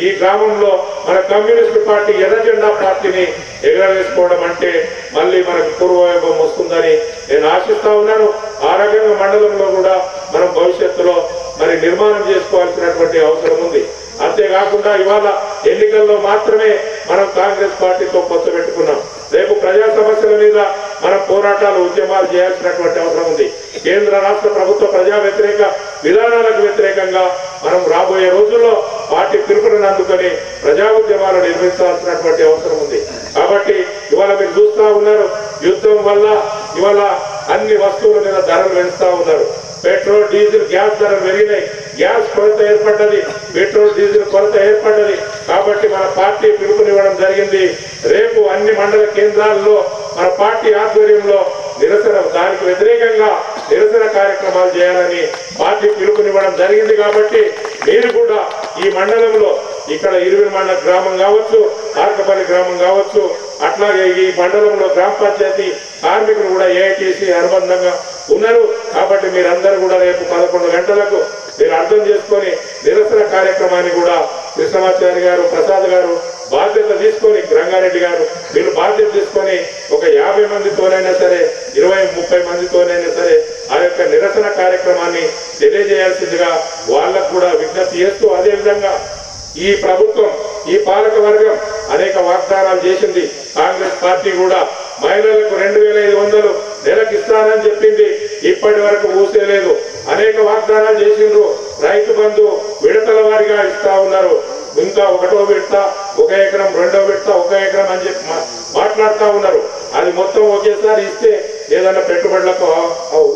ఈ గ్రామంలో మన కమ్యూనిస్టు పార్టీ ఎర్ర జెండా పార్టీని ఎగరవేసుకోవడం అంటే మళ్ళీ మనకు పూర్వవైభవం వస్తుందని నేను ఆశిస్తా ఉన్నాను. ఆ రకంగా మండలంలో కూడా మనం భవిష్యత్తులో మరి నిర్మాణం చేసుకోవాల్సినటువంటి అవసరం ఉంది. అంతేకాకుండా ఇవాళ ఎన్నికల్లో మాత్రమే మనం కాంగ్రెస్ పార్టీతో పొత్తు పెట్టుకున్నాం. రేపు ప్రజా సమస్యల మీద మనం పోరాటాలు, ఉద్యమాలు చేయాల్సినటువంటి అవసరం ఉంది. కేంద్ర రాష్ట్ర ప్రభుత్వ ప్రజా వ్యతిరేక విధానాలకు వ్యతిరేకంగా మనం రాబోయే రోజుల్లో పార్టీ పిలుపులను అందుకొని ప్రజా ఉద్యమాలు నిర్మించాల్సినటువంటి అవసరం ఉంది. కాబట్టి ఇవాళ మీరు చూస్తా ఉన్నారు, యుద్ధం వల్ల ఇవాళ అన్ని వస్తువుల మీద ధరలు పెంచుతా ఉన్నారు. పెట్రోల్, డీజిల్, గ్యాస్ ధరలు పెరిగినాయి. గ్యాస్ కొరత ఏర్పడ్డది, పెట్రోల్, డీజిల్ కొరత ఏర్పడ్డది. కాబట్టి మన పార్టీ పిలుపునివ్వడం జరిగింది. రేపు అన్ని మండల కేంద్రాల్లో మన పార్టీ ఆధ్వర్యంలో నిరసన, దానికి వ్యతిరేకంగా నిరసన కార్యక్రమాలు చేయాలని పార్టీ పిలుపునివ్వడం జరిగింది. కాబట్టి మీరు కూడా ఈ మండలంలో ఇక్కడ ఇరువురు మండల గ్రామం కావచ్చు, ఆర్కపల్లి గ్రామం కావచ్చు, అట్లాగే ఈ మండలంలో గ్రామ పంచాయతీ కార్మికులు కూడా ఏఐటీసీ అనుబంధంగా ఉన్నారు. కాబట్టి మీరందరూ కూడా రేపు 11 గంటలకు మీరు అర్థం చేసుకొని నిరసన కార్యక్రమాన్ని కూడా కృష్ణమాచారి గారు, ప్రసాద్ గారు బాధ్యత తీసుకొని, రంగారెడ్డి గారు వీళ్ళు బాధ్యత తీసుకొని ఒక 50 మందితోనైనా సరే, 20-30 మందితోనైనా సరే ఆ యొక్క నిరసన కార్యక్రమాన్ని తెలియజేయాల్సిందిగా వాళ్ళకు కూడా విజ్ఞప్తి చేస్తూ, అదేవిధంగా ఈ ప్రభుత్వం, ఈ పాలక వర్గం అనేక వాగ్దానాలు చేసింది. కాంగ్రెస్ పార్టీ కూడా మహిళలకు 2500 నెలకు ఇస్తానని చెప్పింది, ఇప్పటి వరకు ఊసేలేదు. అనేక వాగ్దానాలు చేసిండ్రు. రైతు బంధు విడతల వారిగా ఇస్తా ఉన్నారు. ఇంకా 1వ విడత 1 ఎకరం, 2వ విడత 1 ఎకరం అని చెప్పి మాట్లాడుతూ ఉన్నారు. అది మొత్తం ఒకేసారి ఇస్తే ఏదన్నా పెట్టుబడులకు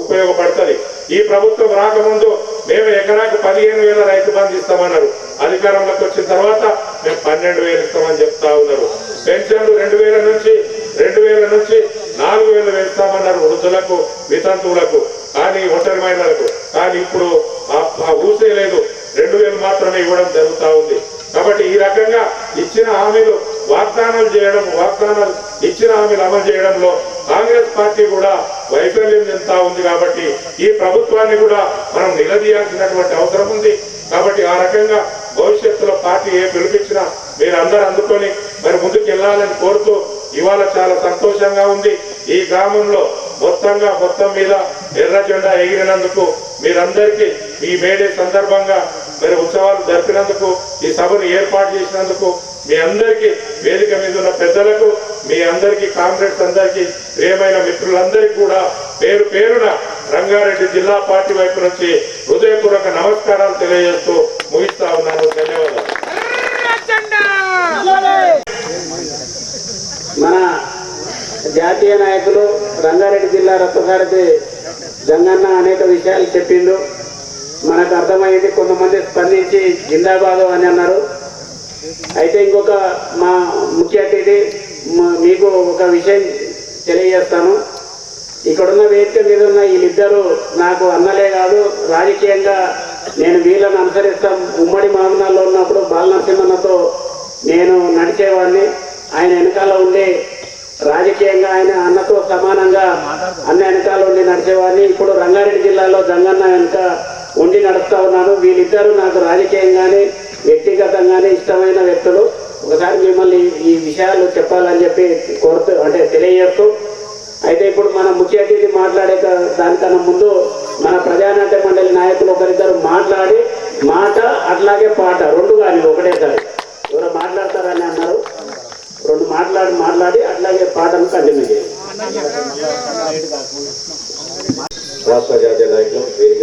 ఉపయోగపడుతుంది. ఈ ప్రభుత్వం రాకముందు మేము ఎకరాకు 15,000 రైతు బంధు ఇస్తామన్నారు. అధికారంలోకి వచ్చిన తర్వాత మేము 12,000 ఇస్తామని చెప్తా ఉన్నారు. పెన్షన్లు 2,000 నుంచి 4,000 వేస్తామన్నారు వృద్ధులకు, వితంతువులకు, కానీ ఒంటరి మహిళలకు. కానీ ఇప్పుడు ఊసే లేదు, 2,000 మాత్రమే ఇవ్వడం జరుగుతూ ఉంది. కాబట్టి ఈ రకంగా ఇచ్చిన హామీలు వాగ్దానాలు ఇచ్చిన హామీలు అమలు చేయడంలో కాంగ్రెస్ పార్టీ కూడా వైఫల్యం చెందుతా ఉంది. కాబట్టి ఈ ప్రభుత్వాన్ని కూడా మనం నిలదీయాల్సినటువంటి అవసరం ఉంది. కాబట్టి ఆ రకంగా భవిష్యత్తులో పార్టీ ఏ పిలిపించినా మీరు అందరూ అందుకొని మరి ముందుకు వెళ్ళాలని కోరుతూ, ఇవాళ చాలా సంతోషంగా ఉంది. ఈ గ్రామంలో మొత్తం మీద ఎర్ర జెండా ఎగిరినందుకు మీరందరికీ ఈ మేడే సందర్భంగా మరి ఉత్సవాలు జరిపినందుకు, ఈ సభను ఏర్పాటు చేసినందుకు మీ అందరికీ, వేదిక మీద ఉన్న పెద్దలకు, మీ అందరికీ, కామ్రేడ్స్ అందరికీ, ప్రియమైన మిత్రులందరికీ కూడా పేరు పేరున రంగారెడ్డి జిల్లా పార్టీ వైపు నుంచి హృదయపూర్వక నమస్కారాలు తెలియజేస్తూ ముగిస్తా ఉన్నాను. ధన్యవాదాలు. మన జాతీయ నాయకులు రంగారెడ్డి జిల్లా రత్నసారథి జంగన్న అనేక విషయాలు చెప్పిండు. మనకు అర్థమైంది. కొంతమంది స్పందించి జిందాబాదు అని అన్నారు. అయితే ఇంకొక మా ముఖ్య అతిథి మీకు ఒక విషయం తెలియజేస్తాను. ఇక్కడున్న వేదిక మీద ఉన్న వీళ్ళిద్దరూ నాకు అన్నలే కాదు, రాజకీయంగా నేను వీళ్ళని అనుసరిస్తాం. ఉమ్మడి మామనాల్లో ఉన్నప్పుడు బాలనరసింహన్నతో నేను నడిచేవాడిని. ఆయన వెనకాల ఉండి రాజకీయంగా ఆయన అన్నతో సమానంగా అన్న వెనకాల ఉండి నడిచేవాడిని. ఇప్పుడు రంగారెడ్డి జిల్లాలో జంగన్న వెనుక ఉండి నడుస్తూ ఉన్నాను. వీళ్ళిద్దరూ నాకు రాజకీయంగానే వ్యక్తిగతంగానే ఇష్టమైన వ్యక్తులు. ఒకసారి మిమ్మల్ని ఈ విషయాలు చెప్పాలని చెప్పి కోరుతూ, అంటే తెలియజేస్తూ, అయితే ఇప్పుడు మన ముఖ్య అతిథి మాట్లాడే దానికన్నా ముందు మన ప్రజానాట్య మండలి నాయకులు ఒకరిద్దరు మాట్లాడి మాట అట్లాగే పాట 2 కానీ ఒకటేసారి ఎవరో మాట్లాడతారని అన్నారు. 2 మాట్లాడి అట్లాగే పాటను కంటిన్యూ చేయాలి. రాష్ట్ర జాతీయ నాయకులు, వేదిక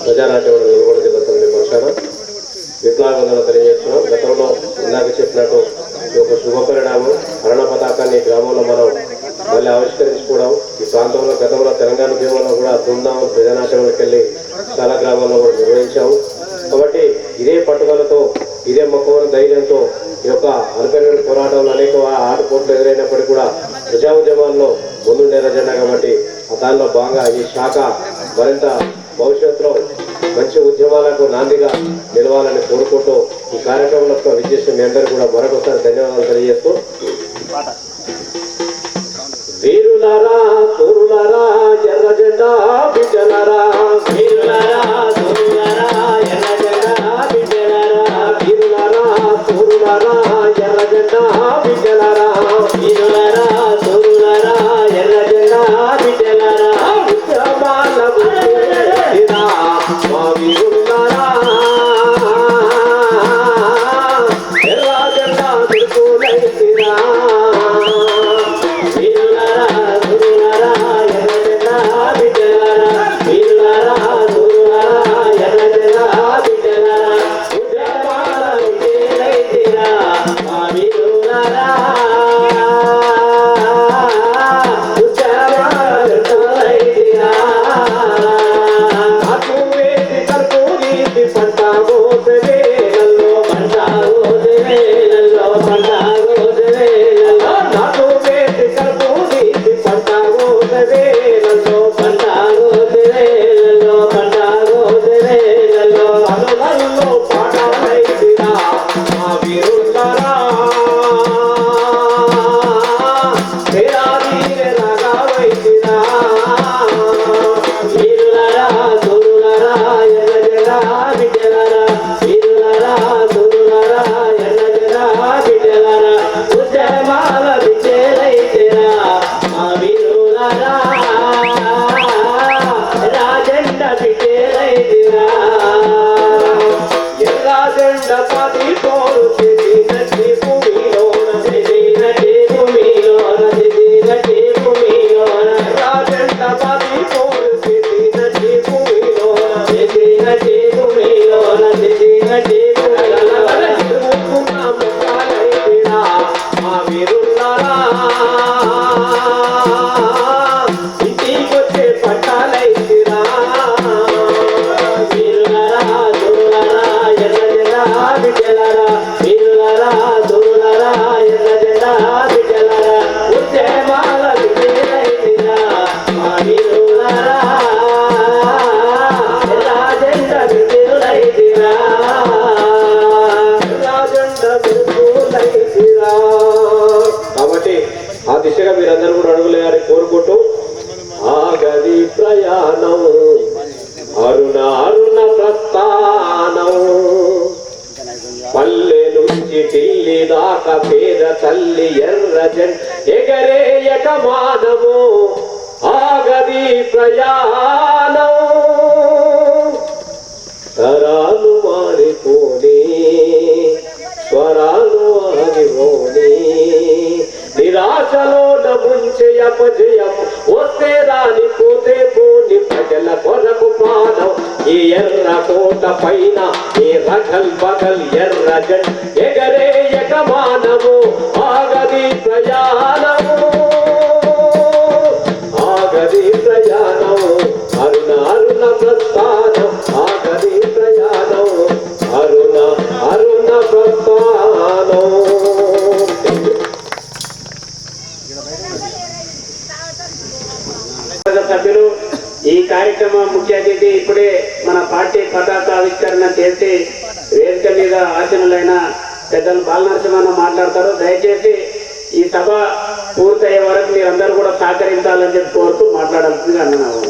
ప్రజానాట్య నిలబడి జిల్లా సమితి పక్షాన విప్లవాలను తెలియజేస్తున్నాం. గతంలో ఇందాక చెప్పినట్టు ఈ యొక్క శుభ పరిణామం, హరణ పతాకాన్ని గ్రామంలో మనం మళ్ళీ ఆవిష్కరించుకోవడం. ఈ ప్రాంతంలో గతంలో తెలంగాణ ఉద్యమంలో కూడా బృందావనం ప్రజానాట్యంలోకి వెళ్ళి చాలా గ్రామాల్లో కూడా నిర్వహించాము. కాబట్టి ఇదే పట్టుదలతో, ఇదే మొక్కవని ధైర్యంతో ఈ యొక్క అనుకరణ పోరాటంలో అనేక ఆటపోట్లు ఎదురైనప్పటికీ కూడా ప్రజా ఉద్యమాల్లో ముందుండే ఎర్రజెండా. కాబట్టి దానిలో భాగంగా ఈ శాఖ మరింత భవిష్యత్తులో మంచి ఉద్యమాలకు నాందిగా నిలవాలని కోరుకుంటూ ఈ కార్యక్రమంలో విచ్చేసిన మీ అందరూ కూడా మరొకసారి ధన్యవాదాలు తెలియజేస్తూ, వీరులారా, సూరులారా, ఎర్ర జెండా బిడ్డలారా, వీరులారా, సూరులారా, ఎర్ర జెండా బిడ్డలారా, వీరులారా, సూరులారా, ఎర్ర జెండా బిడ్డలారా, వీరులారా, సూరులారా, ఎర్ర జెండా బిడ్డలారా, ఉద్యమాల గుర్తులేరా మా వీరులారా, ఎర్ర జెండా గుర్తులేరా, వీరులారా, సూరులారా, ఎర్ర జెండా బిడ్డలారా, వీరులారా, రాజండ పది పోరు నటి భూమిలోన నటి భూమిలోన నటి భూమిలోన రాజండ పది పోరు నటి భూమిలోన నటి భూమిలోన నటి మా వీరున్నారా ఇంటికొచ్చే పట్టాలైతిరా వీరులరా దూలరా ఎర్ర జెండా బిడ్డలరా వీరులరా దూలరా ఎర్ర జెండా బిడ్డలరా ఉద్యమాల బిడ్డలైతిరా మా వీరులరా ఎర్ర జెండా బిడ్డలైతిరా కాబట్టి ఆ దిశగా మీరందరూ కూడా అడుగులేయాలని కోరుకుంటూ ఆగది ప్రయాణం అరుణ అరుణ ప్రస్థానం పల్లె నుంచి ఢిల్లీ దాకా పేద తల్లి ఎర్ర ఎగరేయక మానము ఆగది ప్రయాణం తరాలు మారిపోని స్వరాలు ఆగిపోని నిరాశలో ముంచే అపజయం వస్తే రాని పోతే పోని ప్రజల కొరకు ప్రాణం ఈ ఎర్ర కోట పైన ఈ రగల్ బగల్ ఎర్ర ఎగరేయక మానము ఆగది ప్రయాణము ఆగది ప్రయాణము అరుణ అరుణ ప్రస్థానం ఆగది ప్రయాణం అరుణ అరుణ ప్రస్థానం సభ్యులు ఈ కార్యక్రమం ముఖ్య అతిథి ఇప్పుడే మన పార్టీ పతాక ఆవిష్కరణ చేసి వేదిక మీద ఆసనులైన పెద్దలు బాలనరసింహన్న మాట్లాడతారు. దయచేసి ఈ సభ పూర్తయ్యే వరకు మీరందరూ కూడా సహకరించాలని చెప్పి కోరుతూ మాట్లాడాల్సిందిగా అన్నాను.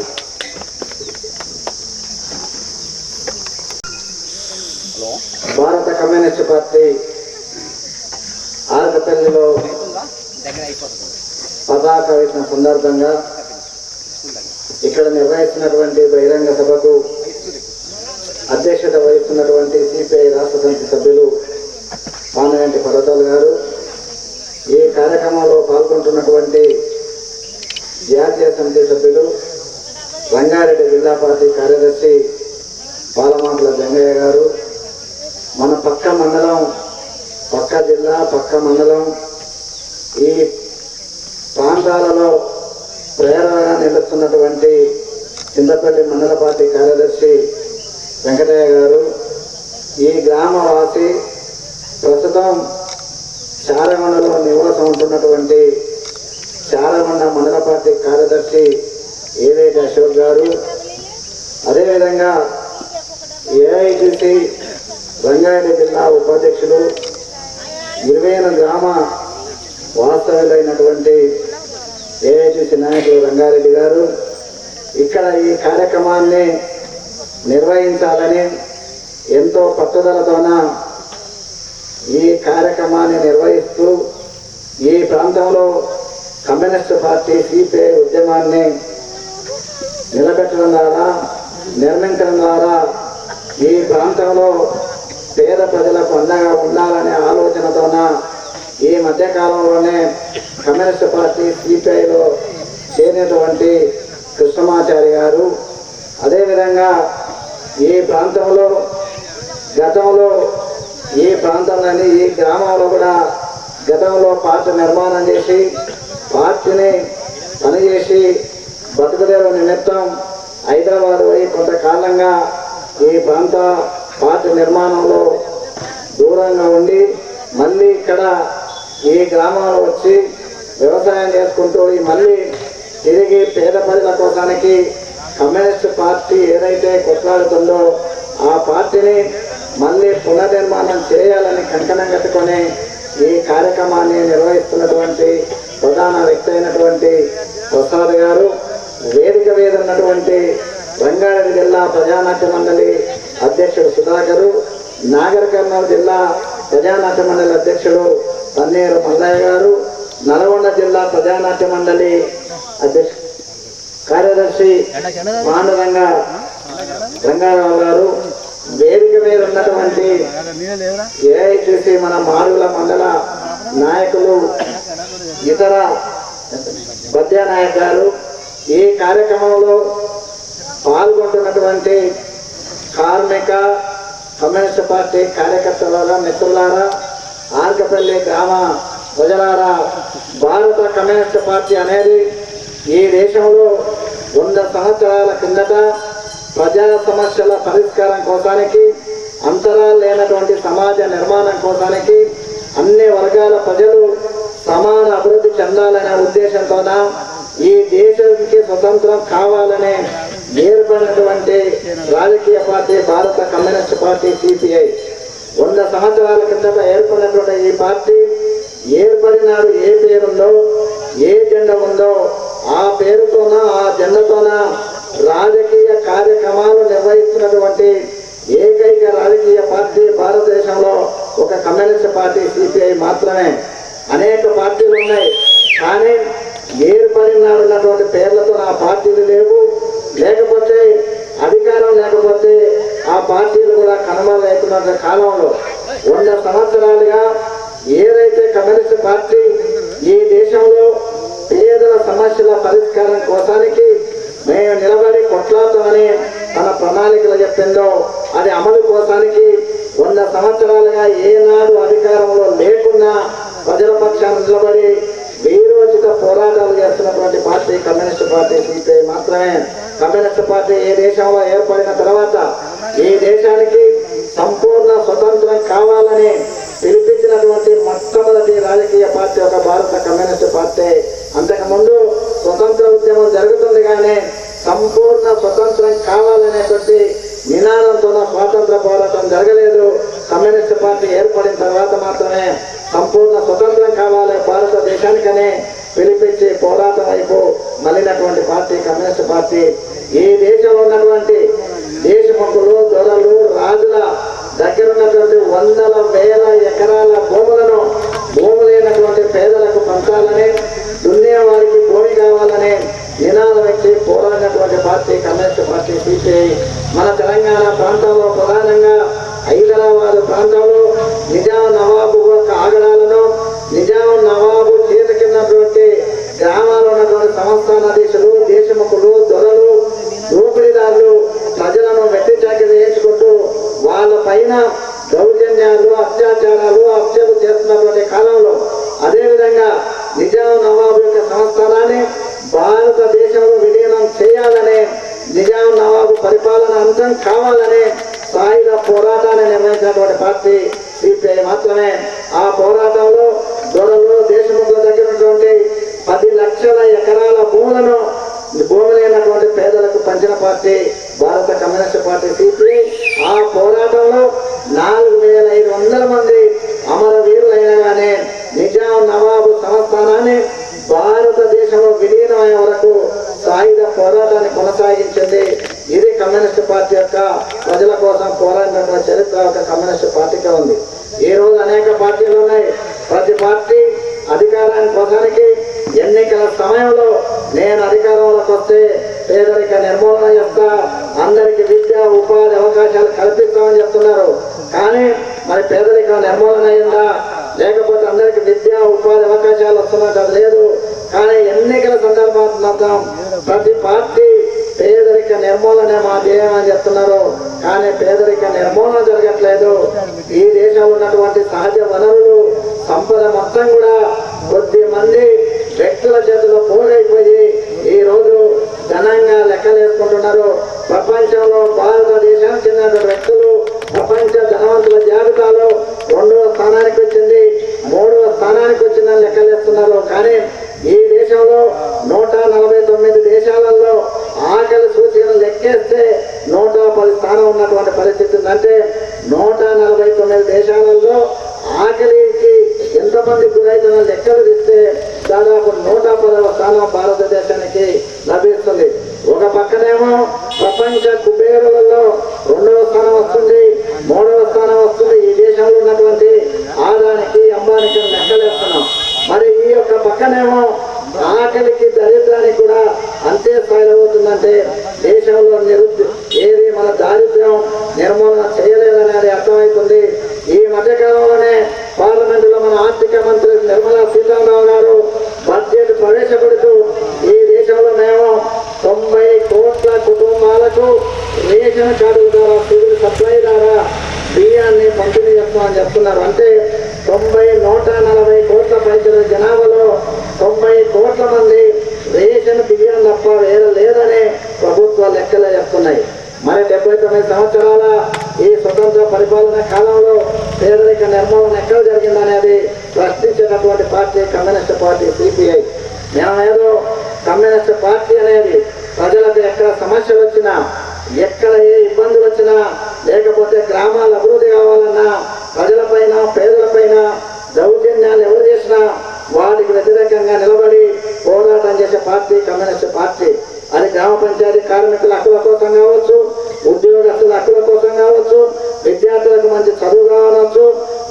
భారత కమ్యూనిస్ట్ పార్టీ ఆరకపల్లిలో పతాక వేసిన సందర్భంగా ఇక్కడ నిర్వహిస్తున్నటువంటి బహిరంగ సభకు అధ్యక్షత వహిస్తున్నటువంటి సిపిఐ రాష్ట్ర సమితి సభ్యులు పానగంటి పర్వతాలు గారు, ఈ కార్యక్రమంలో పాల్గొంటున్నటువంటి జాతీయ సమితి సభ్యులు రంగారెడ్డి జిల్లా పార్టీ కార్యదర్శి పాలమాకుల జంగయ్య గారు, మన పక్క మండలం, పక్క జిల్లా, పక్క మండలం ఈ ప్రాంతాలలో ప్రేరణగా నిలుస్తున్నటువంటి చింతపల్లి మండల పార్టీ కార్యదర్శి వెంకటయ్య గారు, ఈ గ్రామవాసి ప్రస్తుతం చారగొండలో నివాసం ఉంటున్నటువంటి చారగొండ మండల పార్టీ కార్యదర్శి ఏదైతే అశోక్ గారు, అదేవిధంగా ఏఐటిసి రంగారెడ్డి జిల్లా ఉపాధ్యక్షులు 20 గ్రామ వాస్తవ్యులైనటువంటి ఏఐటిసి నాయకులు రంగారెడ్డి గారు ఇక్కడ ఈ కార్యక్రమాన్ని నిర్వహించాలని ఎంతో పట్టుదలతోన ఈ కార్యక్రమాన్ని నిర్వహిస్తూ ఈ ప్రాంతంలో కమ్యూనిస్టు పార్టీ సిపిఐ ఉద్యమాన్ని నిలబెట్టడం ద్వారా, నిర్మించడం ద్వారా ఈ ప్రాంతంలో పేద ప్రజలకు అండగా ఉండాలనే ఆలోచనతోన ఈ మధ్యకాలంలోనే కమ్యూనిస్టు పార్టీ సిపిఐలో చేరినటువంటి కృష్ణమాచారి గారు, అదేవిధంగా ఈ ప్రాంతంలో గతంలో ఈ ప్రాంతంలోని ఈ గ్రామంలో కూడా గతంలో పార్టీ నిర్మాణం చేసి పార్టీని పనిచేసి బతుకుదేరు నిమిత్తం హైదరాబాద్ పోయి కొంతకాలంగా ఈ ప్రాంత పార్టీ నిర్మాణంలో దూరంగా ఉండి మళ్ళీ ఇక్కడ ఈ గ్రామంలో వచ్చి వ్యవసాయం చేసుకుంటూ మళ్ళీ తిరిగి పేద ప్రజల కోసానికి కమ్యూనిస్ట్ పార్టీ ఏదైతే కొట్లాడుతుందో ఆ పార్టీని మళ్ళీ పునర్నిర్మాణం చేయాలని కంకణం కట్టుకొని ఈ కార్యక్రమాన్ని నిర్వహిస్తున్నటువంటి ప్రధాన వ్యక్తి అయినటువంటి ప్రసాద్ గారు, వేదిక మీద ఉన్నటువంటి రంగారెడ్డి జిల్లా ప్రజానాట్య మండలి అధ్యక్షుడు సుధాకరు, నాగర్ కర్నూలు జిల్లా ప్రజానాట్య మండలి అధ్యక్షుడు తన్నీరు మల్లయ్య గారు, నల్గొండ జిల్లా ప్రజానాట్య మండలి కార్యదర్శి పాండురంగ రంగారావు గారు, వేదిక మీద ఉన్నటువంటి ఏఐటీసీ మన మాడుగుల మండల నాయకులు, ఇతర బద్యా నాయక్ గారు, ఈ కార్యక్రమంలో పాల్గొంటున్నటువంటి కార్మిక కమ్యూనిస్ట్ పార్టీ కార్యకర్తలారా, మిత్రులారా, ఆర్కపల్లి గ్రామ ప్రజలారా, భారత కమ్యూనిస్ట్ పార్టీ అనేది ఈ దేశంలో 100 సంవత్సరాల కిందట ప్రజా సమస్యల పరిష్కారం కోసానికి, అంతరాలు లేనటువంటి సమాజ నిర్మాణం కోసానికి, అన్ని వర్గాల ప్రజలు సమాన అభివృద్ధి చెందాలనే ఉద్దేశంతోన ఈ దేశానికి స్వతంత్రం కావాలనే ఏర్పడినటువంటి రాజకీయ పార్టీ భారత కమ్యూనిస్ట్ పార్టీ సిపిఐ. 100 సంవత్సరాల కిందట ఏర్పడినటువంటి ఈ పార్టీ ఏర్పడినాడు ఏ పేరుందో, ఏ జెండా ఉందో ఆ పేరుతోన, ఆ జెండాతోన రాజకీయ కార్యక్రమాలు నిర్వహిస్తున్నటువంటి ఏకైక రాజకీయ పార్టీ భారతదేశంలో ఒక కమ్యూనిస్ట్ పార్టీ సిపిఐ మాత్రమే. అనేక పార్టీలు ఉన్నాయి, కానీ ఏర్పడినటువంటి పేర్లతో ఆ పార్టీలు లేవు. లేకపోతే అధికారం లేకపోతే ఆ పార్టీలు కూడా కనుమరుగవుతున్న కాలంలో 100 సంవత్సరాలుగా ఏదైతే కమ్యూనిస్ట్ పార్టీ ఈ దేశంలో పేదల సమస్యల పరిష్కారం కోసానికి మేము నిలబడి కొట్లాడతామని తన ప్రణాళికలు చెప్పిందో, అది అమలు కోసానికి 100 సంవత్సరాలుగా ఏనాడు అధికారంలో లేకున్నా ప్రజల పక్షాన్ని నిలబడి వీరోచిత పోరాటాలు చేస్తున్నటువంటి పార్టీ కమ్యూనిస్ట్ పార్టీ సిపిఐ మాత్రమే. కమ్యూనిస్ట్ పార్టీ ఈ దేశంలో ఏర్పడిన తర్వాత ఈ దేశానికి సంపూర్ణ స్వతంత్రం కావాలని పిలిపించినటువంటి మొట్టమొదటి రాజకీయ పార్టీ ఒక భారత కమ్యూనిస్ట్ పార్టీ. అంతకుముందు స్వతంత్ర ఉద్యమం జరుగుతుంది, కానీ సంపూర్ణ స్వతంత్రం కావాలనేటువంటి నినాదంతో స్వాతంత్ర పోరాటం జరగలేదు. కమ్యూనిస్ట్ పార్టీ ఏర్పడిన తర్వాత మాత్రమే సంపూర్ణ స్వతంత్రం కావాలి భారతదేశానికనే పిలిపించి పోరాటం వైపు మళ్ళినటువంటి పార్టీ కమ్యూనిస్ట్ పార్టీ. ఈ దేశంలో ఉన్నటువంటి దేశముఖులు, దొరలు, రాజుల దగ్గర ఉన్నటువంటి వందల వేల ఎకరాల భూములను భూమి లేనటువంటి పేదలకు పంచాలని, దున్నేవారికి భూమి కావాలని నినాదం ఇచ్చి పోరాడినటువంటి పార్టీ కమ్యూనిస్ట్ పార్టీ సిపిఐ. మన తెలంగాణ ప్రాంతంలో ప్రధానంగా హైదరాబాద్ ప్రాంతంలో నిజాం నవాబు యొక్క ఆగడాలను, నిజాం నవాబు చేత కిందటువంటి గ్రామాల్లో ఉన్నటువంటి సంస్థానాధీశులు, దేశముఖులు, దొరలు, దోపిడీదారులు ప్రజలను వెట్టి చాకిరి వేయించుకుంటూ వాళ్ళ పైన దౌర్జన్యాలు, అత్యాచారాలు, హత్యలు చేస్తున్నటువంటి కాలంలో, అదేవిధంగా నిజాం నవాబు యొక్క సంస్థానాన్ని భారతదేశంలో విలీనం చేయాలనే, నిజాం నవాబు పరిపాలన అంతం కావాలనే సాయుధ పోరాటాన్ని నిర్వహించినటువంటి పార్టీ సిపిఐ మాత్రమే. ఆ పోరాటంలో దొరలు, దేశముఖుల దగ్గర ఉన్నటువంటి 10 లక్షల ఎకరాల భూములను భూమి లేనటువంటి పేదలకు పంచిన పార్టీ భారత కమ్యూనిస్ట్ పార్టీ సిపిఐ. ఆ పోరాటంలో 4500 మంది అమరవీరులైనా కానీ నిజాం నవాబు సంస్థానాన్ని భారతదేశంలో విలీనమయ్యే వరకు సాయుధ పోరాటాన్ని కొనసాగించింది. ఇది కమ్యూనిస్ట్ పార్టీ యొక్క ప్రజల కోసం పోరాడిన చరిత్ర ఒక కమ్యూనిస్ట్ పార్టీకి ఉంది. ఈ రోజు అనేక పార్టీలు ఉన్నాయి. ప్రతి పార్టీ అధికారాన్ని కోసానికి ఎన్నికల సమయంలో నేను అధికారంలోకి వస్తే పేదరిక నిర్మూలన చేస్తా, అందరికి విద్య, ఉపాధి అవకాశాలు కల్పిస్తామని చెప్తున్నారు. కానీ మరి పేదరిక నిర్మూలన అయిందా, లేకపోతే అందరికి విద్య, ఉపాధి అవకాశాలు వస్తున్నట్టు అది లేదు. కానీ ఎన్నికల సందర్భాత్మకం ప్రతి పార్టీ పేదరిక నిర్మూలనే మా ధ్యేయం అని చెప్తున్నారు. కానీ పేదరిక నిర్మూలన జరగట్లేదు. ఈ దేశంలో ఉన్నటువంటి సహజ వనరులు, సంపద మొత్తం కూడా కొద్ది మంది వ్యక్తుల చేతిలో పోగైపోయి ఈ రోజు ఘనంగా లెక్కలేసుకుంటున్నారు. ప్రపంచంలో భారతదేశానికి చెందిన వ్యక్తులు ప్రపంచ ధనవంతుల జాబితాలో 2వ స్థానానికి వచ్చింది, 3వ స్థానానికి వచ్చిందని లెక్కలేస్తున్నారు. కానీ ఈ దేశంలో 149 దేశాలలో ఆకలి సూచీలను లెక్కేస్తే 110 స్థానం ఉన్నటువంటి పరిస్థితి ఉందంటే 149 దేశాలలో ఆకలికి ఎంతమంది గురైతున్న లెక్కలు తీస్తే దాదాపు 110వ స్థానం భారతదేశానికి లభిస్తుంది. ఒక పక్కనేమో ప్రపంచ కుబేరులలో 2వ స్థానం వస్తుంది, 3వ స్థానం వస్తుంది. ఈ దేశంలో ఉన్నటువంటి ఆదానికి, అంబానికి లెక్కలేస్తున్నాం. మరి ఈ యొక్క పక్కనేమో ఆకలికి, దరిద్రానికి కూడా అంతే స్థాయిలో అవుతుందంటే దేశంలో ఏది మన దారిద్ర్యం నిర్మూలన చేయలేదనేది అర్థమవుతుంది. ఈ మధ్యకాలంలోనే పార్లమెంటులో మన ఆర్థిక మంత్రి నిర్మలా సీతారామన్ గారు బడ్జెట్ ప్రవేశపెడుతూ ఈ దేశంలో మేము 90 కోట్ల కుటుంబాలకు రేషన్ కార్డుల ద్వారా సివిల్ సప్లై ద్వారా బియ్యాన్ని పంపిణీ చేస్తామని చెప్తున్నారు. అంటే 140 కోట్ల ప్రజల జనాభాలో 90 కోట్ల మంది రేషన్ బియ్యం తప్ప వేరే లేదని ప్రభుత్వ లెక్కలే చెప్తున్నాయి. మరి 79 సంవత్సరాల ఈ స్వతంత్ర పరిపాలన కాలంలో పేదరిక నిర్మూలన ఎక్కడ జరిగిందనేది ప్రశ్నించేటటువంటి పార్టీ కమ్యూనిస్ట్ పార్టీ సిపిఐ. మేమేదో కమ్యూనిస్ట్ పార్టీ అనేది ప్రజలకు ఎక్కడ సమస్యలు వచ్చినా, ఎక్కడ ఏ ఇబ్బందులు వచ్చినా, లేకపోతే గ్రామాల అభివృద్ధి కావాలన్నా, ప్రజలపైన పేదలపైన దౌర్జన్యాలు ఎవరు చేసినా వాటికి వ్యతిరేకంగా నిలబడి పోరాటం చేసే పార్టీ కమ్యూనిస్ట్ పార్టీ. అది గ్రామ పంచాయతీ కార్మికుల హక్కుల కోసం కావచ్చు, ఉద్యోగస్తుల హక్కుల కోసం కావచ్చు, విద్యార్థులకు మంచి చదువు కావచ్చు,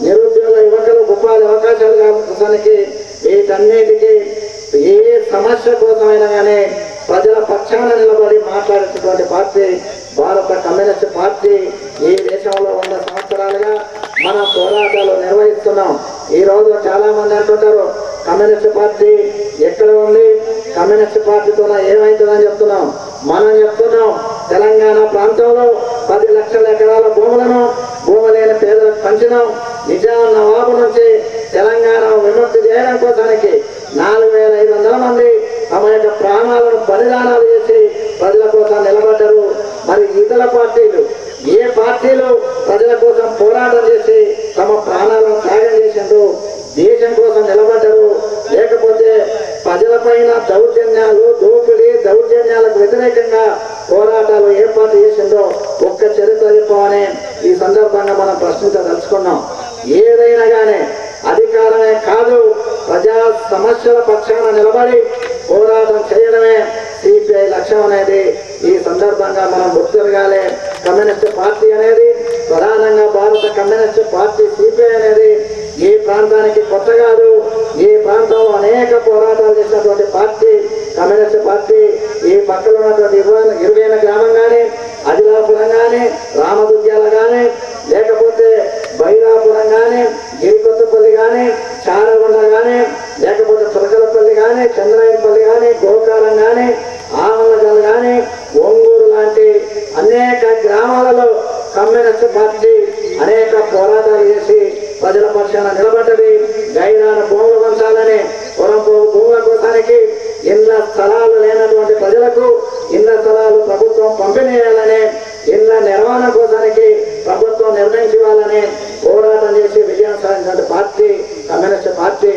నిరుద్యోగ యువకులకు ఉపాధి అవకాశాలు కావడానికి, వీటన్నిటికీ ఏ సమస్య కోసమైనా కానీ ప్రజల పక్షాన నిలబడి మాట్లాడేటటువంటి పార్టీ భారత కమ్యూనిస్ట్ పార్టీ. ఈ దేశంలో 100 సంవత్సరాలుగా మన పోరాటాలు నిర్వహిస్తున్నాం. ఈ రోజు చాలా మంది అంటుంటారు కమ్యూనిస్ట్ పార్టీ ఎక్కడ ఉంది, కమ్యూనిస్ట్ పార్టీతో ఏమైతుందని చెప్తున్నాం. మనం చెప్తున్నాం తెలంగాణ ప్రాంతంలో 10 లక్షల ఎకరాల భూములను భూమి లేని పేదలకు పంచినాం. నిజాం నవాబు నుంచి తెలంగాణ విముక్తి చేయడం కోసానికి 4500 మంది తమ యొక్క ప్రాణాలను బలిదానాలు చేసి ప్రజల కోసం నిలబడ్డారు. మరి ఇతర పార్టీలు ఏ పార్టీలు ప్రజల కోసం పోరాటం చేసి తమ ప్రాణాలను త్యాగం చేసిండ్రు, దేశం కోసం నిలబడ్డారు, లేకపోతే ప్రజలపైన దౌర్జన్యాలు, దోపిడీ, దౌర్జన్యాలకు వ్యతిరేకంగా పోరాటాలు ఏ పార్టీ చేసిందో ఒక్క చరిత్ర చెప్పమని ఈ సందర్భంగా మనం ప్రశ్నించదలుచుకున్నాం. ఏదైనా కానీ అధికారమే కాదు, ప్రజా సమస్యల పక్షాన నిలబడి పోరాటం చేయడమే సిపిఐ లక్ష్యం అనేది ఈ సందర్భంగా మనం గుర్తిరగాలి. కమ్యూనిస్ట్ పార్టీ అనేది ప్రధానంగా భారత కమ్యూనిస్ట్ పార్టీ సిపిఐ అనేది ఈ ప్రాంతానికి కొత్త కాదు. ఈ ప్రాంతంలో అనేక పోరాటాలు చేసినటువంటి పార్టీ కమ్యూనిస్ట్ పార్టీ. ఈ పక్కన ఉన్నటువంటి ఇరువైన గ్రామం కానీ, అదిలాపురం కానీ, రామదుర్గ్యాల కానీ, లేకపోతే బైరాపురం కానీ, గిరికొత్తపల్లి కానీ, చారగొండ కానీ, లేకపోతే తులకలపల్లి కానీ, చంద్రాయనపల్లి కానీ, గోకారం కానీ, ఆమలగల్ కానీ, ఒంగూరు లాంటి అనేక గ్రామాలలో కమ్యూనిస్ట్ పార్టీ అనేక పోరాటాలు చేసి ప్రజల పక్షాన నిలబడ్డది. గైరాన భూములు పంచాలని, పొరంపోగు భూముల కోసానికి, ఇళ్ల స్థలాలు లేనటువంటి ప్రజలకు ఇళ్ల స్థలాలు ప్రభుత్వం పంపిణీ చేయాలని, ఇళ్ల నిర్వహణ కోసానికి ప్రభుత్వం నిర్ణయించాలని పోరాటం చేసి విజయం సాధించిన పార్టీ కమ్యూనిస్ట్ పార్టీ.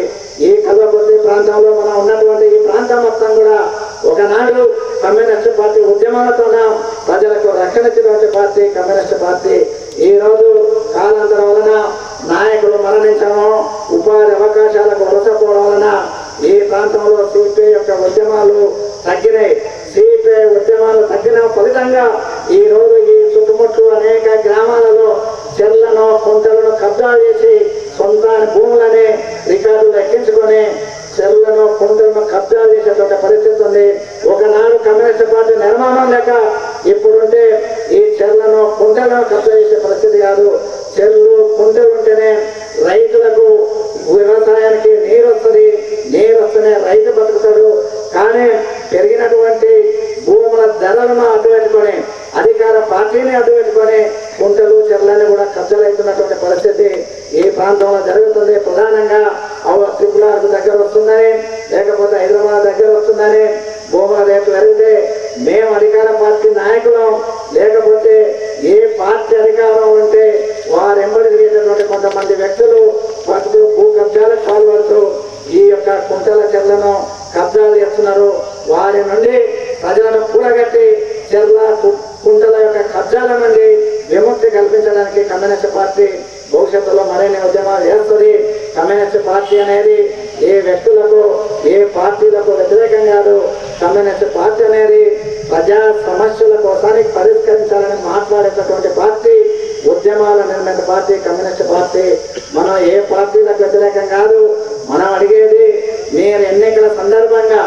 ఈ కల్వకుర్తి ప్రాంతంలో మనం ఉన్నటువంటి ఈ ప్రాంతం మొత్తం కూడా ఒకనాడు కమ్యూనిస్ట్ పార్టీ ఉద్యమాలతో ప్రజలకు రక్షణ ఇచ్చినటువంటి పార్టీ కమ్యూనిస్ట్ పార్టీ. ఈ రోజు కాలాంతరం వలన నాయకులు మరణించడం, ఉపాధి అవకాశాలకు వలసపోవడం వలన ఈ ప్రాంతంలో సిపిఐ యొక్క ఉద్యమాలు తగ్గినాయి. సిపిఐ ఉద్యమాలు తగ్గిన ఫలితంగా ఈ రోజు ఈ చుట్టుముట్టు అనేక గ్రామాలలో చెర్లను, కుంటలను కబ్జా చేసి సొంత భూములని రికార్డులు ఎక్కించుకొని చెర్లను, కుంటలను కబ్జా చేసేటువంటి పరిస్థితి ఉంది. ఒకనాడు కమ్యూనిస్ట్ పార్టీ నిర్మాణం లేక ఇప్పుడుంటే ఈ చెర్లను, కుంటలను కబ్జా చేసే పరిస్థితి కాదు. చెర్లు, కుంటలు ఉంటేనే రైతులకు వ్యవసాయానికి నీరు వస్తుంది, నీరు వస్తేనే రైతు బతుకుతాడు. కానీ పెరిగినటువంటి భూముల ధరలను అడ్డుపెట్టుకొని, అధికార పార్టీని అడ్డుపెట్టుకొని కుంటలు, చెర్లని కూడా కబ్జలవుతున్నటువంటి పరిస్థితి ఈ ప్రాంతంలో జరుగుతుంది. ప్రధానంగా త్రిపులార్కు దగ్గర వస్తుందని, లేకపోతే హైదరాబాద్ దగ్గర వస్తుందని భూముల రేట్లు పెరిగితే మేము అధికార పార్టీ నాయకులం, లేకపోతే ఏ పార్టీ అధికారం ఉంటే వారు ఎంబడి తిరిగేటటువంటి కొంతమంది వ్యక్తులు పట్టుకు భూ కబ్జాలకు పాల్పడుతూ ఈ యొక్క కుంటల చెర్లను కబ్జాలు చేస్తున్నారు. వారి నుండి ప్రజలను కూడగట్టి చెర్ల, కుంటల యొక్క కబ్జాల నుండి విముక్తి కల్పించడానికి కమ్యూనిస్ట్ పార్టీ భవిష్యత్తులో మరిన్ని ఉద్యమాలు చేస్తుంది. కమ్యూనిస్ట్ పార్టీ అనేది ఏ వ్యక్తులకు, ఏ పార్టీలకు వ్యతిరేకం కాదు. కమ్యూనిస్ట్ పార్టీ అనేది ప్రజా సమస్యల కోసానికి పరిష్కరించాలని మాట్లాడేటటువంటి పార్టీ, ఉద్యమాల నిర్మిత పార్టీ కమ్యూనిస్ట్ పార్టీ. మనం ఏ పార్టీలకు వ్యతిరేకం కాదు. మనం అడిగేది మీరు ఎన్నికల సందర్భంగా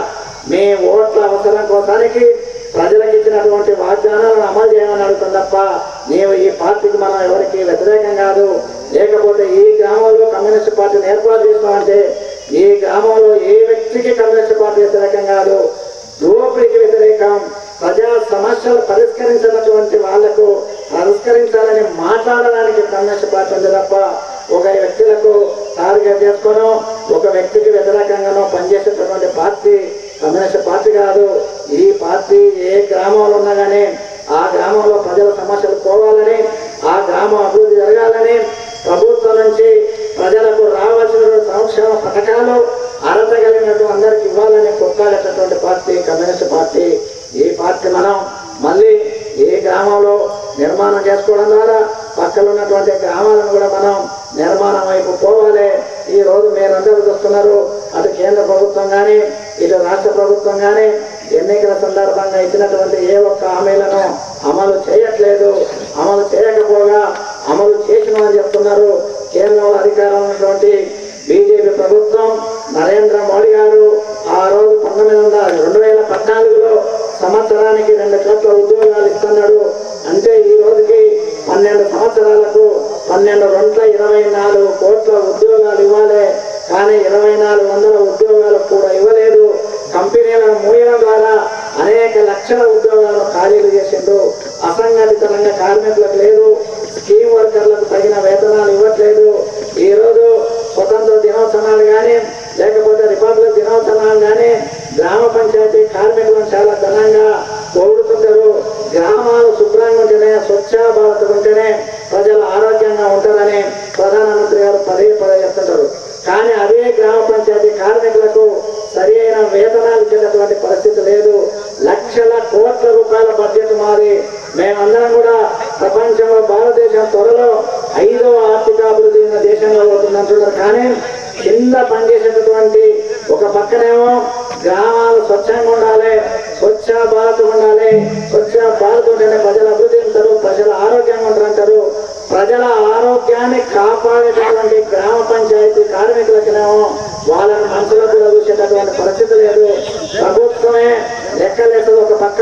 మీ ఓట్ల అవసరం కోసానికి ప్రజలకు ఇచ్చినటువంటి వాగ్దానాలను అమలు చేయమని అడుగుతాం తప్ప నీవు ఈ పార్టీకి మనం ఎవరికి వ్యతిరేకం కాదు. లేకపోతే ఈ గ్రామంలో కమ్యూనిస్ట్ పార్టీని ఏర్పాటు చేస్తామంటే ఈ గ్రామంలో ఏ వ్యక్తికి కమ్యూనిస్ట్ పార్టీ వ్యతిరేకం కాదు, దోపిడికి వ్యతిరేకం. ప్రజా సమస్యలు పరిష్కరించినటువంటి వాళ్లకు పరిష్కరించాలని మాట్లాడడానికి కమ్యూనిస్ట్ పార్టీ ఉంది తప్ప ఒక వ్యక్తులకు టార్గెట్ చేసుకునో ఒక వ్యక్తికి వ్యతిరేకంగానో పనిచేసేటటువంటి పార్టీ కమ్యూనిస్ట్ పార్టీ కాదు. ఈ పార్టీ ఏ గ్రామంలో ఉన్నా కానీ ఆ గ్రామంలో ప్రజల సమస్యలు పోవాలని, ఆ గ్రామం అభివృద్ధి జరగాలని, ప్రభుత్వం నుంచి ప్రజలకు రావాల్సిన సంక్షేమ పథకాలు అర్హత అందరికి ఇవ్వాలని కొట్లాడేటటువంటి పార్టీ కమ్యూనిస్ట్ పార్టీ. ఈ పార్టీ మనం మళ్ళీ ఏ గ్రామంలో నిర్మాణం చేసుకోవడం ద్వారా పక్కన ఉన్నటువంటి గ్రామాలను కూడా మనం నిర్మాణం వైపు పోవాలి. ఈ రోజు మీరందరూ చూస్తున్నారు, అటు కేంద్ర ప్రభుత్వం కానీ ఇటు రాష్ట్ర ప్రభుత్వం కానీ ఎన్నికల సందర్భంగా ఇచ్చినటువంటి ఏ ఒక్క హామీలను అమలు చేయట్లేదు. అమలు చేయకపోగా అమలు చేసినామని చెప్తున్నారు. కేంద్రంలో అధికారంలో ఉన్నటువంటి బీజేపీ ప్రభుత్వం నరేంద్ర మోడీ గారు ఆ రోజు 2014లో సంవత్సరానికి 2 కోట్ల ఉద్యోగాలు ఇస్తున్నాడు. అంటే ఈ రోజుకి 12 సంవత్సరాలకు 1224 కోట్ల ఉద్యోగాలు ఇవ్వాలి. కానీ 2400 ఉద్యోగాలు కూడా ఇవ్వలేదు. కంపెనీలను మూయడం ద్వారా అనేక లక్షల ఉద్యోగాలను ఖాళీలు చేసిండు. అసంఘటిత రంగ కార్మికులకు లేదు, స్కీమ్ వర్కర్లకు తగిన వేతనాలు ఇవ్వట్లేదు. ఈరోజు స్వతంత్ర దినోత్సవాలు కానీ లేకపోతే రిపబ్లిక్ దినోత్సవాలు కానీ గ్రామ పంచాయతీ కార్మికులను చాలా ఘనంగా పొగుడుతుంటారు. గ్రామాలు శుభ్రంగా ఉంటేనే, స్వచ్ఛ భారత్ ఉంటేనే ప్రజలు ఆరోగ్యంగా ఉంటారని ప్రధానమంత్రి గారు పదే చెప్తుంటారు. కానీ అదే గ్రామ పంచాయతీ కార్మికులకు సరి అయిన వేతనాలు ఇచ్చేటటువంటి పరిస్థితి లేదు. లక్షల కోట్ల రూపాయల బడ్జెట్ మారి మేమందరం కూడా ప్రపంచంలో భారతదేశం త్వరలో 5వ ఆర్థికాభివృద్ధి దేశంలో అవుతుందంటున్నారు. కానీ కింద పనిచేసేటటువంటి ఒక పక్కనేమో గ్రామాలు స్వచ్ఛంగా ఉండాలి, స్వచ్ఛ భారత్ ఉండాలి, స్వచ్ఛ భారత్ ఉంటేనే ప్రజల అభివృద్ధి ఉంటారు, ప్రజల ఆరోగ్యంగా ఉంటారంటారు. ప్రజల ఆరోగ్యాన్ని కాపాడేటటువంటి గ్రామ పంచాయతీ కార్మికులకేమో వాళ్ళని మనసులకు చూసేటటువంటి పరిస్థితి లేదు. ప్రభుత్వమే లెక్కలేసదు. ఒక పక్క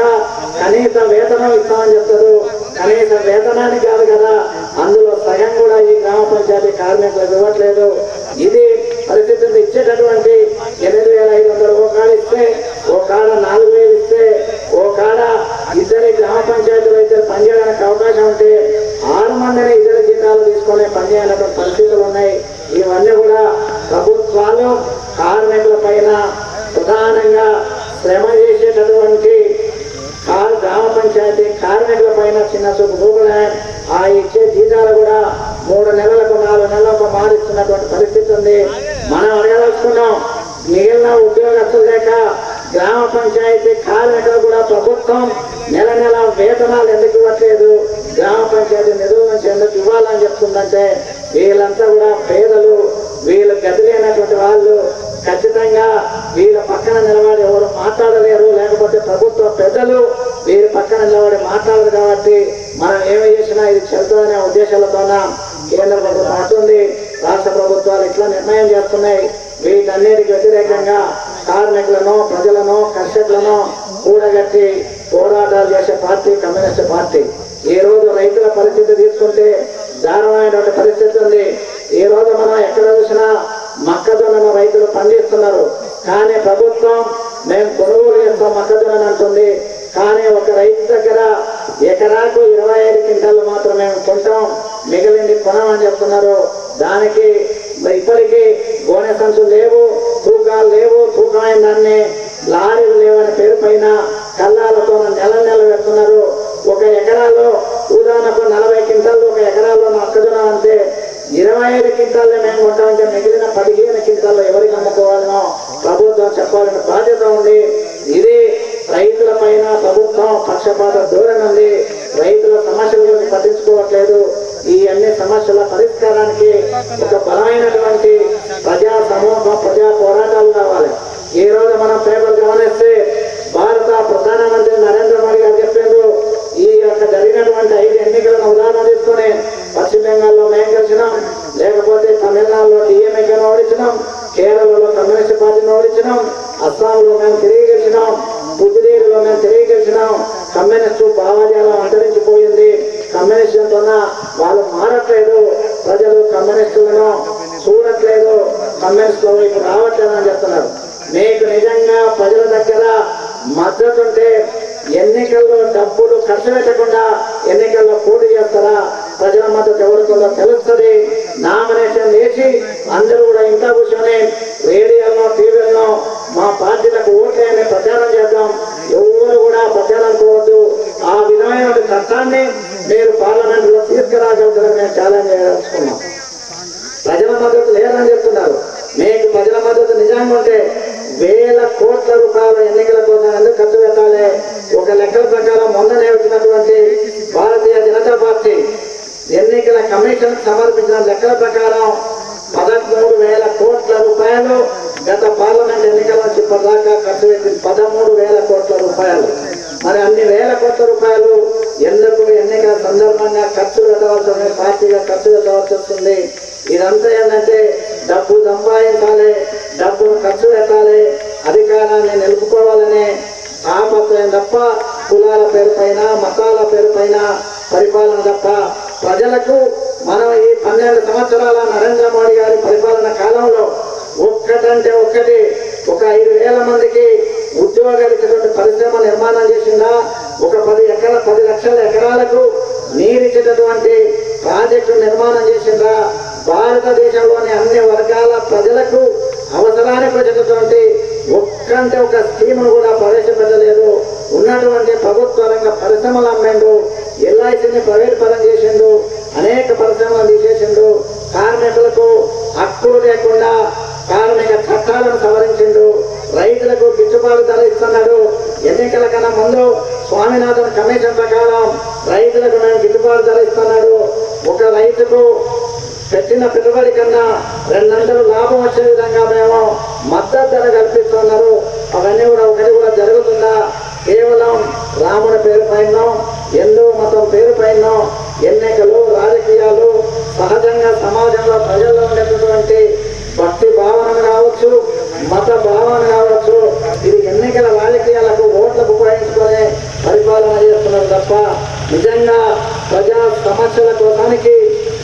కనీస వేతనం ఇస్తామని చెప్తారు, కనీస వేతనానికి కాదు కదా, అందులో సగం కూడా ఈ గ్రామ పంచాయతీ కార్మికులకు ఇవ్వట్లేదు. ఇది పరిస్థితిని ఇచ్చేటటువంటి 8500 ఓ కాడ ఇస్తే, ఓ కాడ 4000 ఇస్తే, ఓ కాడ ఇద్దరి గ్రామ పంచాయతీలు అయితే పనిచేయడానికి అవకాశం ఉంటే 6 మందిని ఇద్దరు జీతాలు తీసుకొని పనిచేయాలనే పరిస్థితులు ఉన్నాయి. ఇవన్నీ కూడా ప్రభుత్వాలు కార్మికుల పైన ప్రధానంగా శ్రమ చేసేటటువంటి గ్రామ పంచాయతీ కార్మికుల పైన చిన్న చూపు చూపలే. ఆ ఇచ్చే జీతాలు కూడా 3 నెలలకు 4 నెలలకు మారిస్తున్నటువంటి పరిస్థితి ఉంది. మనం అడగదలుచుకున్నాం, మిగిలిన ఉద్యోగస్తులు లేక గ్రామ పంచాయతీ కార్మికులు కూడా ప్రభుత్వం నెల నెల వేతనాలు ఎందుకు ఇవ్వట్లేదు, గ్రామ పంచాయతీ నిధుల నుంచి ఎందుకు ఇవ్వాలని చెప్తుందంటే వీళ్ళంతా కూడా పేదలు, వీళ్ళు గతి లేనటువంటి వాళ్ళు. ఖచ్చితంగా వీళ్ళ పక్కన నిలబడి ఎవరు మాట్లాడలేరు, లేకపోతే ప్రభుత్వ పెద్దలు వీరి పక్కన నిలబడి మాట్లాడరు. కాబట్టి మనం ఏమి చేసినా ఇది చెల్తుందనే ఉద్దేశాలతోన కేంద్ర ప్రభుత్వం అంటుంది, రాష్ట్ర ప్రభుత్వాలు ఇట్లా నిర్ణయం చేస్తున్నాయి. వీటన్నిటికి వ్యతిరేకంగా కార్మికులను, ప్రజలను, కర్షకులను కూడగట్టి పోరాటాలు చేసే పార్టీ కమ్యూనిస్ట్ పార్టీ. ఈ రోజు రైతుల పరిస్థితి తీసుకుంటే దారుణమైనటువంటి పరిస్థితి ఉంది. ఈ రోజు మనం ఎక్కడ చూసినా మొక్కజొన్నను రైతులు పండిస్తున్నారు. కానీ ప్రభుత్వం మేము కొనుగోలు చేస్తాం మొక్కజొన్నను అంటుంది. కానీ ఒక రైతు దగ్గర ఎకరాకు 25 క్వింటాలు మాత్రమే కొంటాం, మిగిలింది కొనమని చెప్తున్నారు. దానికి ఇప్పటికీ గోనె సంచులు లేవు, తూకాలు లేవు, తూకమైన దాన్ని లారీలు లేవని పేరు పైన కళ్ళాలతో నెల పెడుతున్నారు. ఒక ఎకరాలో ఉదాహరణకు 40 క్వింటాలు ఒక ఎకరాల్లో మొక్కజొన్న అంటే 25 క్వింటాల్లో మేము కొంటామంటే మిగిలిన 15 క్వింటాల్లో ఎవరికి అమ్ముకోవాలనో ప్రభుత్వం చెప్పాలని బాధ్యత ఉంది. ఇది రైతుల పైన ప్రభుత్వం పక్షపాత ధోరణి ఉంది. రైతుల సమస్యల గురించి పట్టించుకోవట్లేదు. ఈ అన్ని సమస్యల పరిష్కారానికి ఒక బలమైనటువంటి ప్రజా సమూహం, ప్రజా పోరాటాలు కావాలి. ఈ రోజు మనం పేపర్ గమనిస్తే భారత ప్రధానమంత్రి నరేంద్ర మోడీ గారు చెప్పిండ్రు, ఈ యొక్క జరిగినటువంటి 5 ఎన్నికలను ఉదాహరణ తీసుకొని పశ్చిమ బెంగాల్లో మేము గెలిచినాం, లేకపోతే తమిళనాడులో డిఎంఏను ఓడించినాం, కేరళలో కమ్యూనిస్ట్ పార్టీని ఓడించినాం, అస్సాంలో మేము తిరిగి గెలిచినాం, పుదుచేరిలో మేము తిరిగి గెలిచినాం. కమ్యూనిస్టు భావజాలం అంతరించిపోయింది. కమ్యూనిస్టులతో వాళ్ళు మారట్లేదు, ప్రజలు కమ్యూనిస్టులను చూడట్లేదు, కమ్యూనిస్టుల వైపు రావట్లేదని చెప్తున్నారు. మీకు నిజంగా ప్రజల దగ్గర మద్దతు ఉంటే ఎన్నికల్లో డబ్బులు ఖర్చు పెట్టకుండా ఎన్నికల్లో పోటీ చేస్తారా? ప్రజల మద్దతు ఎవరికొందో తెలుస్తుంది. నామినేషన్ వేసి అందరూ కూడా ఇంట్లో కూర్చొని రేడియోలో టీవీల్లో మా పార్టీలకు ఓట్లేని ప్రచారం చేద్దాం. ఎవరు కూడా ప్రచారం పోవద్దు. ఆ విధమైన చట్టాన్ని మీరు పార్లమెంటులో తీసుకురాగలుగుతారని మేము ఛాలెంజ్ చేసుకున్నాం. ప్రజల మద్దతు లేదని చెప్తున్నారు. మీకు ప్రజల మద్దతు నిజంగా ఉంటే వేల కోట్ల రూపాయల ఎన్నికల కోసం ఎందుకు ఖర్చు పెట్టాలి? ఒక లెక్కల ప్రకారం మొన్ననే వచ్చినటువంటి భారతీయ జనతా పార్టీ ఎన్నికల కమిషన్ సమర్పించిన లెక్కల ప్రకారం 13,000 కోట్ల రూపాయలు గత పార్లమెంట్ ఎన్నికల నుంచి ఇప్పటిదాకా ఖర్చు పెట్టింది. 13,000 కోట్ల రూపాయలు. మరి అన్ని వేల కోట్ల రూపాయలు ఎందుకు ఎన్నికల సందర్భంగా ఖర్చు పెట్టవలసి ఉంది? పార్టీగా ఖర్చు పెట్టవలసి వస్తుంది. ఇదంతా ఏంటంటే డబ్బు సంపాదించాలి, డబ్బును ఖర్చు పెట్టాలి, అధికారాన్ని నిలుపుకోవాలనే తాపత్రయం తప్ప కులాల పేరు పైన మతాల పేరు పైన పరిపాలన తప్ప ప్రజలకు మనం ఈ 12 సంవత్సరాల నరేంద్ర మోడీ గారి పరిపాలన కాలంలో ఒక్కటంటే ఒక్కటి ఒక 5,000 మందికి ఉద్యోగాలు ఇచ్చేటువంటి పరిశ్రమ నిర్మాణం చేసిందా? ఒక 10 లక్షల ఎకరాలకు నీరిచ్చేటటువంటి ప్రాజెక్టు నిర్మాణం చేసిందా? భారతదేశంలోని అన్ని వర్గాల ప్రజలకు అవసరానికి వచ్చేటటువంటి ఒక్కంటే ఒక స్కీమును కూడా ప్రవేశపెట్టలేదు. ఉన్నటువంటి ప్రభుత్వ రంగ పరిశ్రమలు అమ్మిండు, ఎల్ఐసిని ప్రైవేట్ పరం చేసిండు, అనేక పరిశ్రమలు తీసేసిండు, కార్మికులకు హక్కులు లేకుండా కార్మిక చట్టాలను సవరించిండు, రైతులకు గిట్టుబాటు ధర ఇస్తున్నాడు. ఎన్నికల కన్నా ముందు స్వామినాథన్ కమిషన్ ప్రకారం రైతులకు మేము గిట్టుబాటు ధర ఇస్తున్నాడు. ఒక రైతుకు పెట్టిన పెట్టుబడి కన్నా 2 లాభం వచ్చే విధంగా మేము మద్దతు ధర కల్పిస్తున్నారు. అవన్నీ కూడా ఒకటి కూడా జరుగుతుందా? కేవలం రాముడి పేరు పైన, హిందూ మతం పేరు పైన ఎన్నికలు, రాజకీయాలు సహజంగా సమాజంలో ప్రజల్లో ఉండేటటువంటి భక్తి భావన కావచ్చు, మత భావన కావచ్చు, ఇది ఎన్నికల రాజకీయాలకు ఓట్లకు ఉపయోగించుకొని పరిపాలన చేస్తున్నారు తప్ప నిజంగా ప్రజా సమస్యల కోసానికి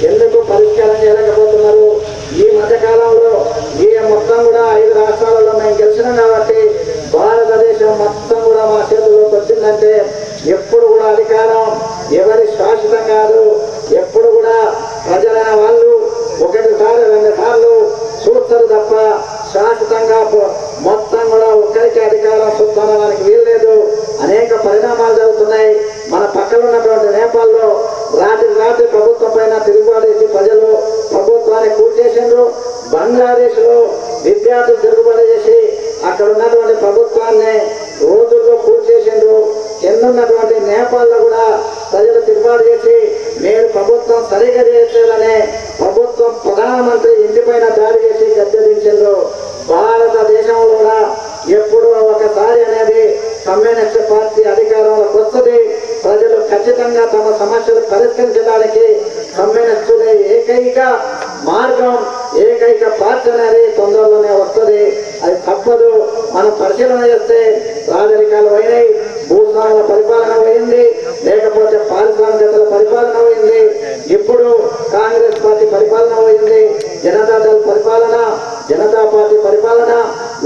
ఎందుకు పరిష్కారం చేయలేకపోతున్నారు? ఈ మధ్యకాలంలో ఈ మొత్తం కూడా 5 రాష్ట్రాలలో మేము గెలిచినాం కాబట్టి భారతదేశం మొత్తం కూడా మా చేతుల్లోకి వచ్చిందంటే ఎప్పుడు కూడా అధికారం ఎవరి శాశ్వతం కాదు. ఎప్పుడు కూడా ప్రజలైన వాళ్ళు 1 సార్లు 2 సార్లు చూస్తారు తప్ప శాశ్వతంగా మొత్తం కూడా ఒక్కరికి అధికారం చూసుకోవడానికి వీల్లేదు. అనేక పరిణామాలు జరుగుతున్నాయి. మన పక్కన ఉన్నటువంటి నేపాల్లో రాత్రి ప్రభుత్వం పైన తిరుగుబాటు చేసి ప్రజలు ప్రభుత్వాన్ని కూల్చేసిండ్రు. బంగ్లాదేశ్ లో విద్యార్థులు తిరుగుబాటు చేసి అక్కడ ఉన్నటువంటి ప్రభుత్వాన్ని రోజుల్లో కూల్చేసిండ్రు. కిందున్నటువంటి నేపాల్లో కూడా ప్రజలు తిరుగుబాటు చేసి నేను ప్రభుత్వం సరిగా చేయట్లేదనే ప్రభుత్వం ప్రధానమంత్రి ఇంటిపైన దాడి చేసి గద్దెదించిండ్రు. భారతదేశంలో కూడా ఎప్పుడో ఒకసారి అనేది కమ్యూనిస్ట్ పార్టీ అధికారంలోకి వస్తుంది. ప్రజలు ఖచ్చితంగా తమ సమస్యలు పరిష్కరించడానికి కమ్యూనిస్టులే ఏకైక మార్గం, ఏకైక పార్టీ అనేది తొందరలోనే వస్తుంది. అది తప్పదు. మనం పరిశీలన చేస్తే రాజరికాలు పోయినాయి, భూస్వాముల పరిపాలన పోయింది, లేకపోతే పారిశ్రామికతల పరిపాలన పోయింది, ఇప్పుడు కాంగ్రెస్ పార్టీ పరిపాలన పోయింది, జనతాదళ పరిపాలన, జనతా పార్టీ పరిపాలన,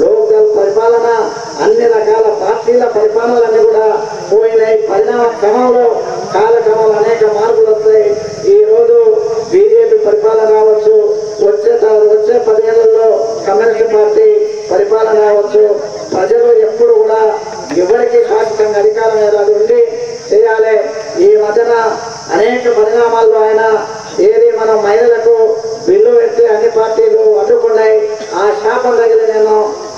లోక్ దళ పరిపాలన, అన్ని రకాల పార్టీల పరిపాలనలన్నీ కూడా పోయినాయి. పరిణామ క్రమంలో కాలక్రమంలో అనేక మార్పులు వస్తాయి. ఈ రోజు బీజేపీ పరిపాలన రావచ్చు, వచ్చే 10 ఏళ్లలో కమ్యూనిస్ట్ పార్టీ పరిపాలన రావచ్చు. ప్రజలు ఎప్పుడు కూడా ఎవరికి శాశ్వతంగా అధికారం ఏడాది ఉండి చేయాలి. ఈ మధ్యన అనేక పరిణామాల్లో ఆయన ఏది మనం మహిళలకు బిల్లు పెట్టి అన్ని పార్టీలు అడ్డుకున్నాయి. ఆ శాపం తగిలి నేను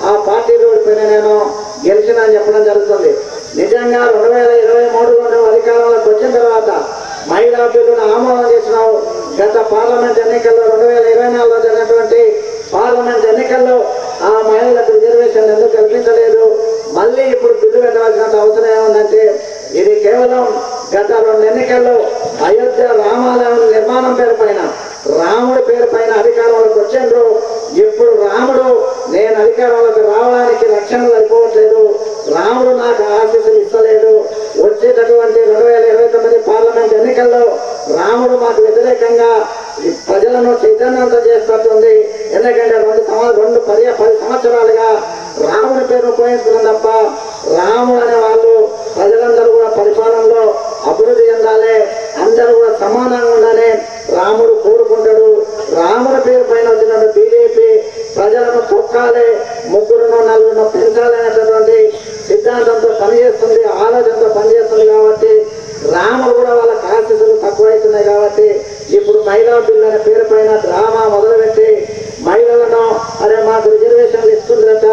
ఆ పార్టీలు ఓడిపోయిన నేను గెలిచిన అని చెప్పడం జరుగుతుంది. నిజంగా 2023లో అధికారంలోకి వచ్చిన తర్వాత మహిళా బిల్లును ఆమోదం చేసినావు. గత పార్లమెంట్ ఎన్నికల్లో 2024లో జరిగినటువంటి పార్లమెంట్ ఎన్నికల్లో ఆ మహిళలకు రిజర్వేషన్ ఎందుకు కల్పించలేదు? మళ్ళీ ఇప్పుడు బిల్లు పెట్టవలసిన అవసరం ఏముందంటే ఇది కేవలం గత 2 ఎన్నికల్లో అయోధ్య రామాలయం నిర్మాణం పేరు పైన, రాముడి పేరు పైన అధికారంలోకి వచ్చిండ్రు. ఇప్పుడు రాముడు నేను ఎన్నికల్లో రాముడు మాకు వ్యతిరేకంగా ఈ ప్రజలను చైతన్యవంతం చేస్తుంది. ఎందుకంటే 10 సంవత్సరాలుగా రాముడి పేరు ఉపయోగిస్తున్నాం తప్ప రాముడు అనే వాళ్ళు ప్రజలందరూ కూడా పరిపాలనలో అభివృద్ధి చెందాలి, అందరూ కూడా సమానంగా ఉండాలి రాముడు కోరుకుంటాడు. రాముడి పేరు పైన వచ్చిన బీజేపీ ప్రజలను తొక్కాలి, 3 4 పెంచాలి అనేటటువంటి సిద్ధాంతంతో పనిచేస్తుంది, ఆలోచనతో పనిచేస్తుంది. కాబట్టి రాముడు కూడా వాళ్ళ ఆశీస్సులు తక్కువైతున్నాయి. కాబట్టి ఇప్పుడు మహిళా బిల్లు అనే పేరు పైన డ్రామా మొదలుపెట్టి మహిళలను అరే మాకు రిజర్వేషన్లు ఇస్తుందట,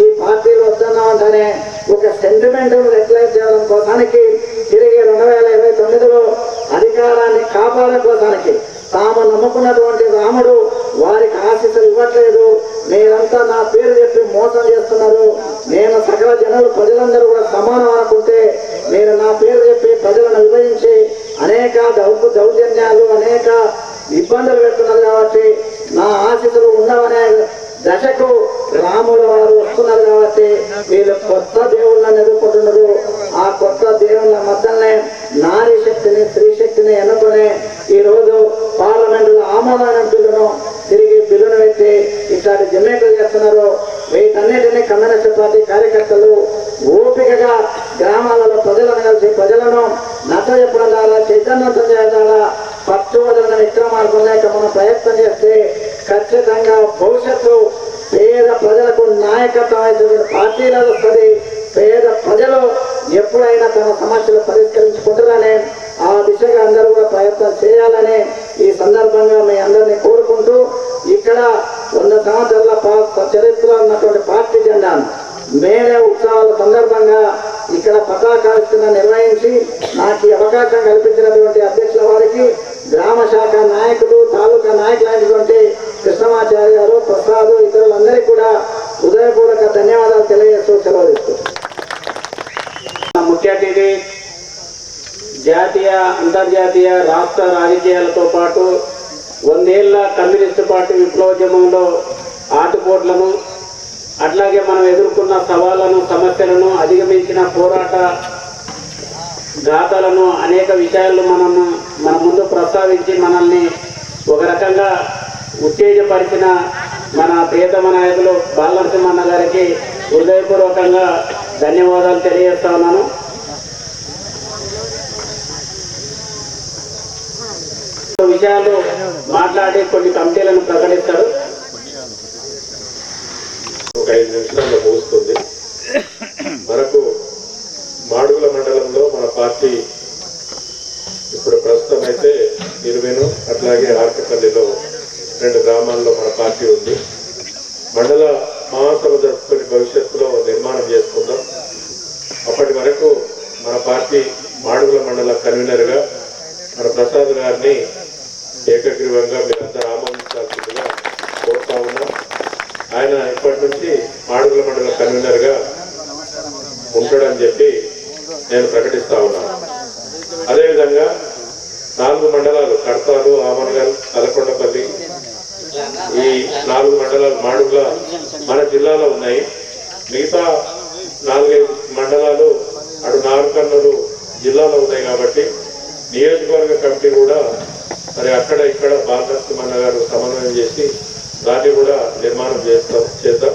ఈ పార్టీలు వస్తున్నామంటేనే ఒక సెంటిమెంట్ రెగ్యులైజ్ చేయడం కోసానికి తిరిగి 2029లో అధికారాన్ని కాపాడడం కోసానికి తాము నమ్ముకున్నటువంటి రాముడు వారికి ఆశీస్సులు ఇవ్వట్లేదు. మీరంతా నా పేరు చెప్పి మోసం చేస్తున్నారు, నేను సకల జనులు ప్రజలందరూ కూడా సమానం అనుకుంటే మీరు నా పేరు చెప్పి ప్రజలను విభజించి అనేక దౌర్జన్యాలు అనేక ఇబ్బందులు పెడుతున్నారు. కాబట్టి నా ఆశీస్సులు ఉండవనే దశకు రాముల వారు వస్తున్నారు. కాబట్టి వీళ్ళు కొత్త దేవుళ్ళని ఎదుర్కొంటున్నారు. ఆ కొత్త దేవుళ్ళ మధ్యనే నారీ శక్తిని స్త్రీ శక్తిని ఎన్నుకొని ఈరోజు పార్లమెంటులో ఆమోదమైన బిల్లును తిరిగి బిల్లును పెట్టి ఇట్లాంటి జమేకలు చేస్తున్నారు. వీటన్నిటినీ కమ్యూనిస్ట్ పార్టీ కార్యకర్తలు ఓపికగా గ్రామాలలో ప్రజలను కలిసి ప్రజలను నచ్చ చెప్పడం ద్వారా చైతన్యవంతం చేయడం ద్వారా పట్టువదలని విక్రమార్గం లేక మనం ప్రయత్నం చేస్తే ఖచ్చితంగా భవిష్యత్తు పేద ప్రజలకు నాయకత్వం అయితే పార్టీలలో వస్తుంది. పేద ప్రజలు ఎప్పుడైనా తమ సమస్యలు పరిష్కరించుకుంటారని ఆ దిశగా అందరూ కూడా ప్రయత్నం చేయాలని ఈ సందర్భంగా మీ అందరినీ కోరుకుంటూ ఇక్కడ 100 సంవత్సరాల చరిత్ర ఉన్నటువంటి పార్టీ జెండాను మేడే ఉత్సవాల సందర్భంగా ఇక్కడ పతాకావిష్కరణ నిర్వహించి నాకు ఈ అవకాశం కల్పించినటువంటి అధ్యక్షుల వారికి గ్రామ శాఖ నాయకులు తాలూకా నాయకులైనటువంటి కృష్ణమాచార్య గారు ప్రసాద్ ఇతరులందరికీ కూడా హృదయపూర్వక ధన్యవాదాలు తెలియజేస్తూ సెలవు. ముఖ్య అతిథి జాతీయ అంతర్జాతీయ రాష్ట్ర రాజకీయాలతో పాటు 100 ఏళ్ల కమ్యూనిస్టు పార్టీ విప్లవోద్యమంలో ఆటుపోట్లను అట్లాగే మనం ఎదుర్కొన్న సవాళ్లను సమస్యలను అధిగమించిన పోరాట గాథలను అనేక విషయాలు మన ముందు ప్రస్తావించి మనల్ని ఒక రకంగా ఉత్తేజపరిచిన మన ప్రియతమ నాయకులు బాలనరసింహన్న గారికి హృదయపూర్వకంగా ధన్యవాదాలు తెలియజేస్తా ఉన్నాను. విషయాలు మాట్లాడి కొన్ని కమిటీలను ప్రకటిస్తారు. ఒక 5 నిమిషాల్లో ముగుస్తుంది. మనకు మాడుగుల మండలంలో మన పార్టీ ఇప్పుడు ప్రస్తుతం అయితే 20 అట్లాగే ఆర్కపల్లిలో 2 గ్రామాల్లో మన పార్టీ ఉంది. మండల మహాసభ జరుపుకొని భవిష్యత్తులో నిర్మాణం చేసుకుందాం. అప్పటి వరకు మన పార్టీ మాడుగుల మండల కన్వీనర్గా మన ప్రసాద్ గారిని ఏకగ్రీవంగా మీరందరూ ఆమోదించాల్సిందిగా కోరుతా ఉన్నాం. ఆయన ఇప్పటి నుంచి మాడుగుల మండల కన్వీనర్గా ఉంటాడని చెప్పి నేను ప్రకటిస్తా ఉన్నాను. అదేవిధంగా 4 మండలాలు కడతాలు, ఆమనగల్, తలకొండపల్లి ఈ 4 మండలాలు మాడుగుల మన జిల్లాలో ఉన్నాయి. మిగతా 4-5 మండలాలు అటు నాగర్కర్నూలు జిల్లాలో ఉన్నాయి. కాబట్టి నియోజకవర్గ కమిటీ కూడా మరి అక్కడ ఇక్కడ బాలనరసింహన్న గారు సమన్వయం చేసి దాన్ని కూడా నిర్మాణం చేద్దాం.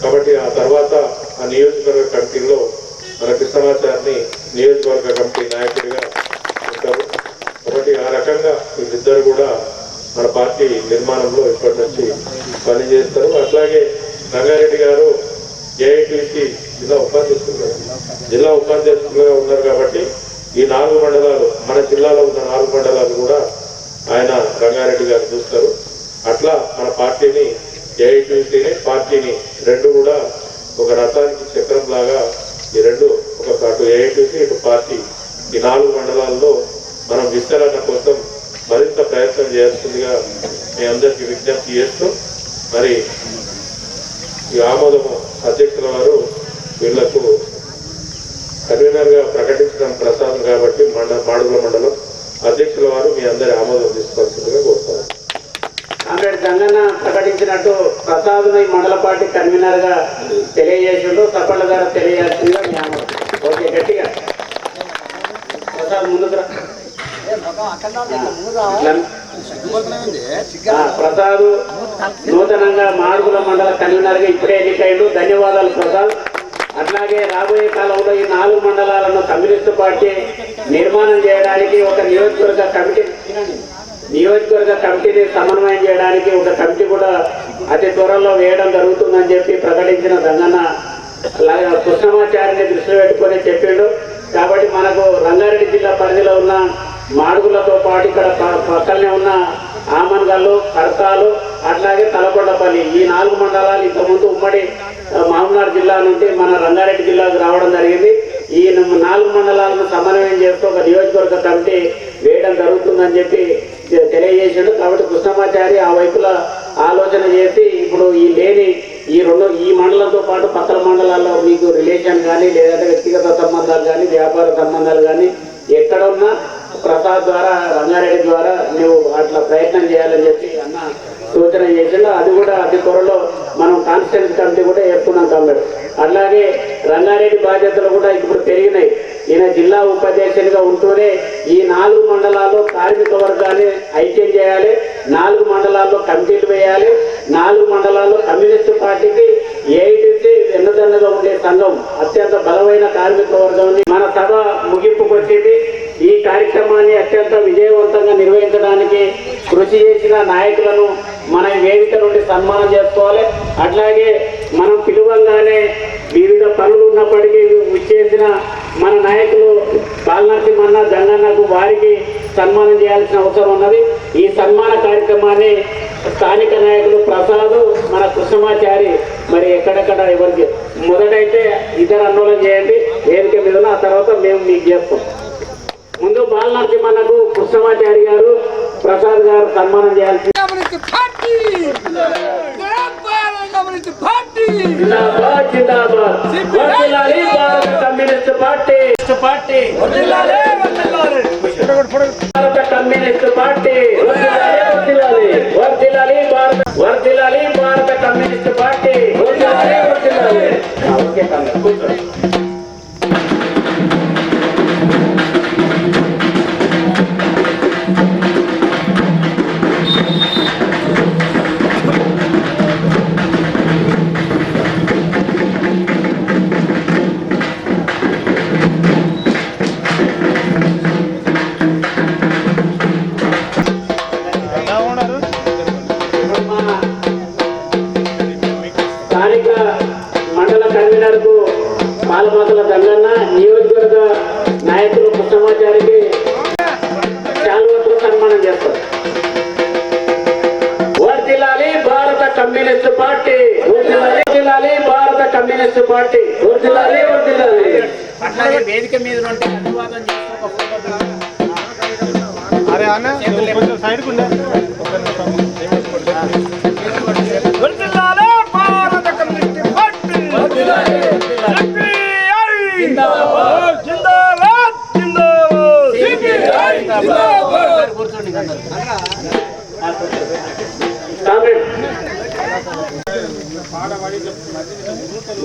కాబట్టి ఆ తర్వాత ఆ నియోజకవర్గ కమిటీలో మన కృష్ణమాచార్ని నియోజకవర్గ కమిటీ నాయకుడిగా ఉంటారు. కాబట్టి ఆ రకంగా వీళ్ళిద్దరు కూడా మన పార్టీ నిర్మాణంలో ఇప్పటి నుంచి పనిచేస్తారు. అట్లాగే రంగారెడ్డి గారు ఏఐటీసీ జిల్లా ఉపాధ్యక్షులుగా ఉన్నారు. కాబట్టి ఈ 4 మండలాలు మన జిల్లాలో ఉన్న 4 మండలాలు కూడా ఆయన రంగారెడ్డి గారు చూస్తారు. అట్లా మన పార్టీని ఏఐటీసీని పార్టీని 2 కూడా ఒక రథానికి చక్రం లాగా ఈ 2 ఒక అటు ఏఐటీసీ ఇటు పార్టీ ఈ 4 మండలాల్లో మనం విస్తరణ కోసం మరింత ప్రయత్నం చేయాల్సిందిగా మీ అందరికీ విజ్ఞప్తి చేస్తూ మరి ఈ ఆమోదము అధ్యక్షుల వారు వీళ్లకు కన్వీనర్గా ప్రకటించడం ప్రసాదం కాబట్టి మాడుగుల మండలం అధ్యక్షుల వారు మీ అందరి ఆమోదం తీసుకోవాల్సిందిగా కోరుతారు. అంబేడ్ గంగన్న ప్రకటించినట్టు ప్రసాద్ను ఈ మండల పార్టీ కన్వీనర్ గా తెలియజేసిండు. సఫల గారు తెలియజేసిందిగా మీ ఆమోదం. ఓకే, గట్టిగా ప్రసాద్ ముందుకు రా. ప్రసాద్ నూతనంగా మాడుగుల మండల కన్వీనర్గా ఇప్పుడే ఎన్నికైండు. ధన్యవాదాలు ప్రసాద్. అట్లాగే రాబోయే కాలంలో ఈ 4 మండలాలను కమ్యూనిస్టు పార్టీ నిర్మాణం చేయడానికి ఒక నియోజకవర్గ కమిటీని సమన్వయం చేయడానికి ఒక కమిటీ కూడా అతి త్వరలో వేయడం జరుగుతుందని చెప్పి ప్రకటించిన రంగన్న కృష్ణమాచారిని దృష్టిలో పెట్టుకొని చెప్పిండు. కాబట్టి మనకు రంగారెడ్డి జిల్లా పరిధిలో ఉన్న మాడుగులతో పాటు ఇక్కడ పక్కనే ఉన్న ఆమన్గల్లు, కడతాలు, అట్లాగే తలకొండపల్లి ఈ 4 మండలాలు ఇంతకుముందు ఉమ్మడి మహబూబ్నగర్ జిల్లా నుండి మన రంగారెడ్డి జిల్లాకు రావడం జరిగింది. ఈ 4 మండలాలను సమన్వయం చేస్తూ ఒక నియోజకవర్గ కమిటీ వేయడం జరుగుతుందని చెప్పి తెలియజేసాడు. కాబట్టి కృష్ణమాచారి ఆ వైపుల ఆలోచన చేసి ఇప్పుడు ఈ మండలంతో పాటు పక్కల మండలాల్లో మీకు రిలేషన్ కానీ లేదంటే వ్యక్తిగత సంబంధాలు కానీ వ్యాపార సంబంధాలు కానీ ఎక్కడున్నా ప్రసాద్ ద్వారా రంగారెడ్డి ద్వారా నువ్వు అట్లా ప్రయత్నం చేయాలని చెప్పి అన్న సూచన చేసిండు. అది కూడా అతి త్వరలో మనం కాన్స్టిట్యూన్సీ కమిటీ కూడా వేసుకున్నాం కాబట్టి. అట్లాగే రంగారెడ్డి బాధ్యతలు కూడా ఇప్పుడు పెరిగినాయి. ఈయన జిల్లా ఉపాధ్యక్షునిగా ఉంటూనే ఈ 4 మండలాల్లో కార్మిక వర్గాన్ని ఐక్యం చేయాలి, 4 మండలాల్లో కమిటీలు వేయాలి, 4 మండలాల్లో కమ్యూనిస్టు పార్టీకి ఏఐటీసీ వెన్నుదన్నుగా ఉండే సంఘం అత్యంత బలమైన కార్మిక వర్గం. మన సభ ముగింపుకు వచ్చింది. ఈ కార్యక్రమాన్ని అత్యంత విజయవంతంగా నిర్వహించడానికి కృషి చేసిన నాయకులను మన వేదిక నుండి సన్మానం చేసుకోవాలి. అట్లాగే మనం పిలువంగానే వివిధ పనులు ఉన్నప్పటికీ విచ్చేసిన మన నాయకులు బాలనరసింహన్న, జంగన్నకు వారికి సన్మానం చేయాల్సిన అవసరం ఉన్నది. ఈ సన్మాన కార్యక్రమాన్ని స్థానిక నాయకులు ప్రసాద్, మన కృష్ణమాచారి మరి ఎక్కడెక్కడ ఎవరికి మొదటైతే ఇద్దరు అన్నోళన చేయండి వేదిక మీద, ఆ తర్వాత మేము మీకు చేస్తాం. ముందు బాలనరసింహన్నకు కృష్ణమాచారి గారు, ప్రసాద్ గారు సన్మానం చేయాల్సి. జిందాబాద్ జిందాబాద్. వర్ధిల్లాలి భారత కమ్యూనిస్ట్ పార్టీ. భారత కమ్యూనిస్ట్ పార్టీ వర్ధిల్లాలి. వర్ధిల్లాలి భారత. వర్ధిల్లాలి భారత కమ్యూనిస్ట్ పార్టీ. వర్ధిల్లాలి. ఓకే కూర్చోండి. స్థానిక మండల కన్వీనర్కు పాలమాతల దంగన్న, నియోజకవర్గ నాయకులు కృష్ణమాచారికి శాలువాతో సన్మానం చేస్తారు. వర్ధిల్లాలి భారత కమ్యూనిస్ట్ పార్టీ. వర్ధిల్లాలి భారత కమ్యూనిస్ట్ పార్టీ. వర్ధిల్లాలి వర్ధిల్లాలి. అట్లాగే వేదిక మీద నుండి అభివాదం చేస్తూ ఒక ఫోటో అరే అన్న కొంచెం సైడ్కు ఉండే.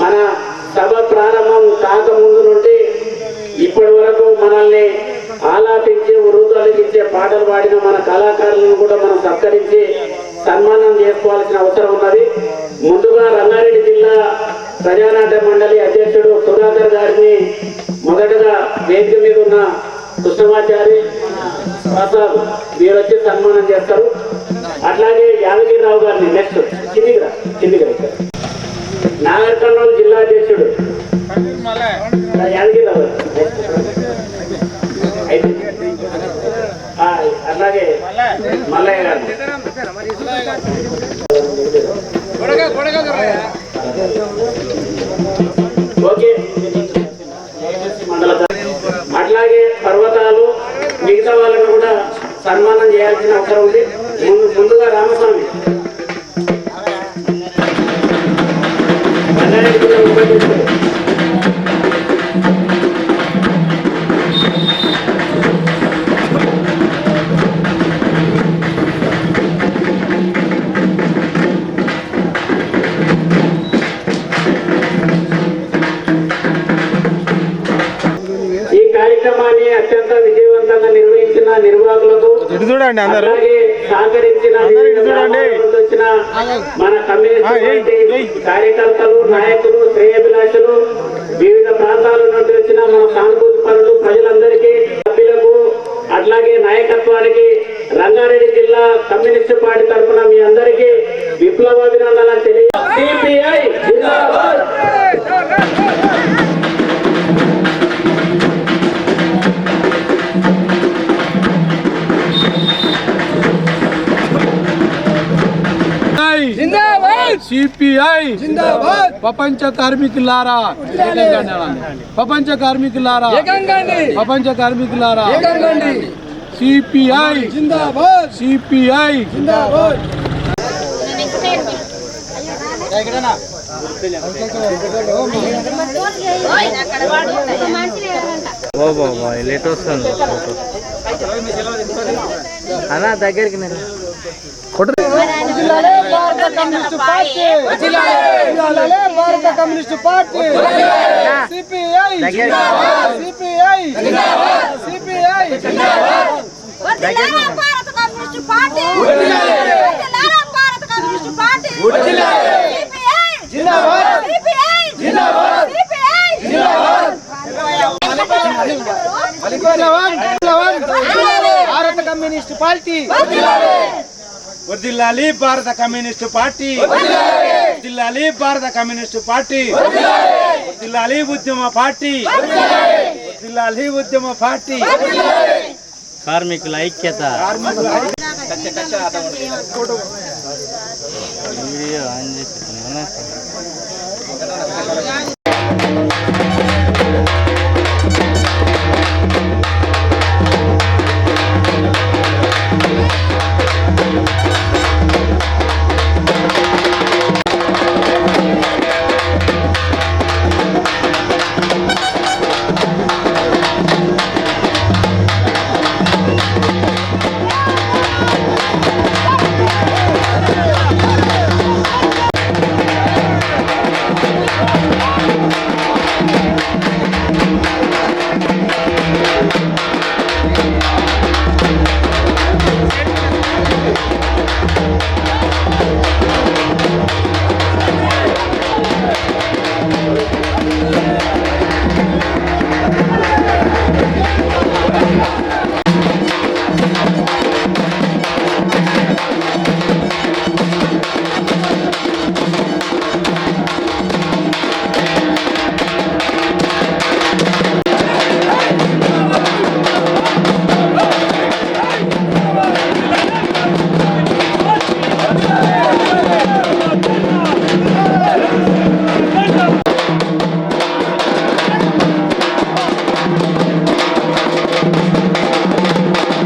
మన సభ ప్రారంభం కాకముందు నుండి ఇప్పటి వరకు మనల్ని ఆలాపించే, ఉరుదలికించే పాటలు పాడిన మన కళాకారులను కూడా మనం సత్కరించి సన్మానం చేసుకోవాల్సిన అవసరం ఉన్నది. ముందుగా రంగారెడ్డి జిల్లా ప్రజానాట్య మండలి అధ్యక్షుడు సుధాకర్ గారిని మొదటగా వేదిక మీద ఉన్న కృష్ణమాచారి, ప్రసాద్ మీరు వచ్చి సన్మానం చేస్తారు. అట్లాగే యాదగిరిరావు గారిని నెక్స్ట్ కిందికి నాగర్ కర్నూలు జిల్లా అధ్యక్షుడు యాదగిరిరావు అట్లాగే మల్లయ్య గారు. ఓకే మండల. అట్లాగే పర్వతాలు మిగతా వాళ్ళని కూడా సన్మానం చేయాల్సిన అవసరం ఉంది. ముందుగా రామస్వామి చూడండి అందరూ అలాగే సహకరించిన వచ్చిన మన కమ్యూనిస్ట్ కార్యకర్తలు, నాయకులు, శ్రేయభిలాషులు, వివిధ ప్రాంతాల నుండి వచ్చిన మన సానుభూతి పరులు ప్రజలందరికీ, సభ్యులకు, అట్లాగే నాయకత్వానికి రంగారెడ్డి జిల్లా కమ్యూనిస్ట్ పార్టీ తరఫున మీ అందరికీ విప్లవాభినందనలు తెలియ. సిపిఐ జిందాబాద్. సిపిఐ ప్రపంచ కార్మికులారా, ప్రపంచ కార్మికులారా, ప్రపంచ కార్మికులారా, సిపిఐ సిపిఐ లేట్ వస్తుంది అలా దగ్గరికి భారత కమ్యూనిస్ట్ పార్టీ, భారత communist party, CPI CPI CPI భారత కమ్యూనిస్ట్ పార్టీ, భారత కమ్యూనిస్ట్ పార్టీ, జిందాబాద్ జిందాబాద్ భారత కమ్యూనిస్ట్ పార్టీ, వర్ధిల్లాలి భారత కమ్యూనిస్ట్ పార్టీ, వర్ధిల్లాలి భారత కమ్యూనిస్ట్ పార్టీ, వర్ధిల్లాలి ఉద్యమ పార్టీ, వర్ధిల్లాలి ఉద్యమ పార్టీ, కార్మికుల ఐక్యత. వీడియో ఆన్ చేసి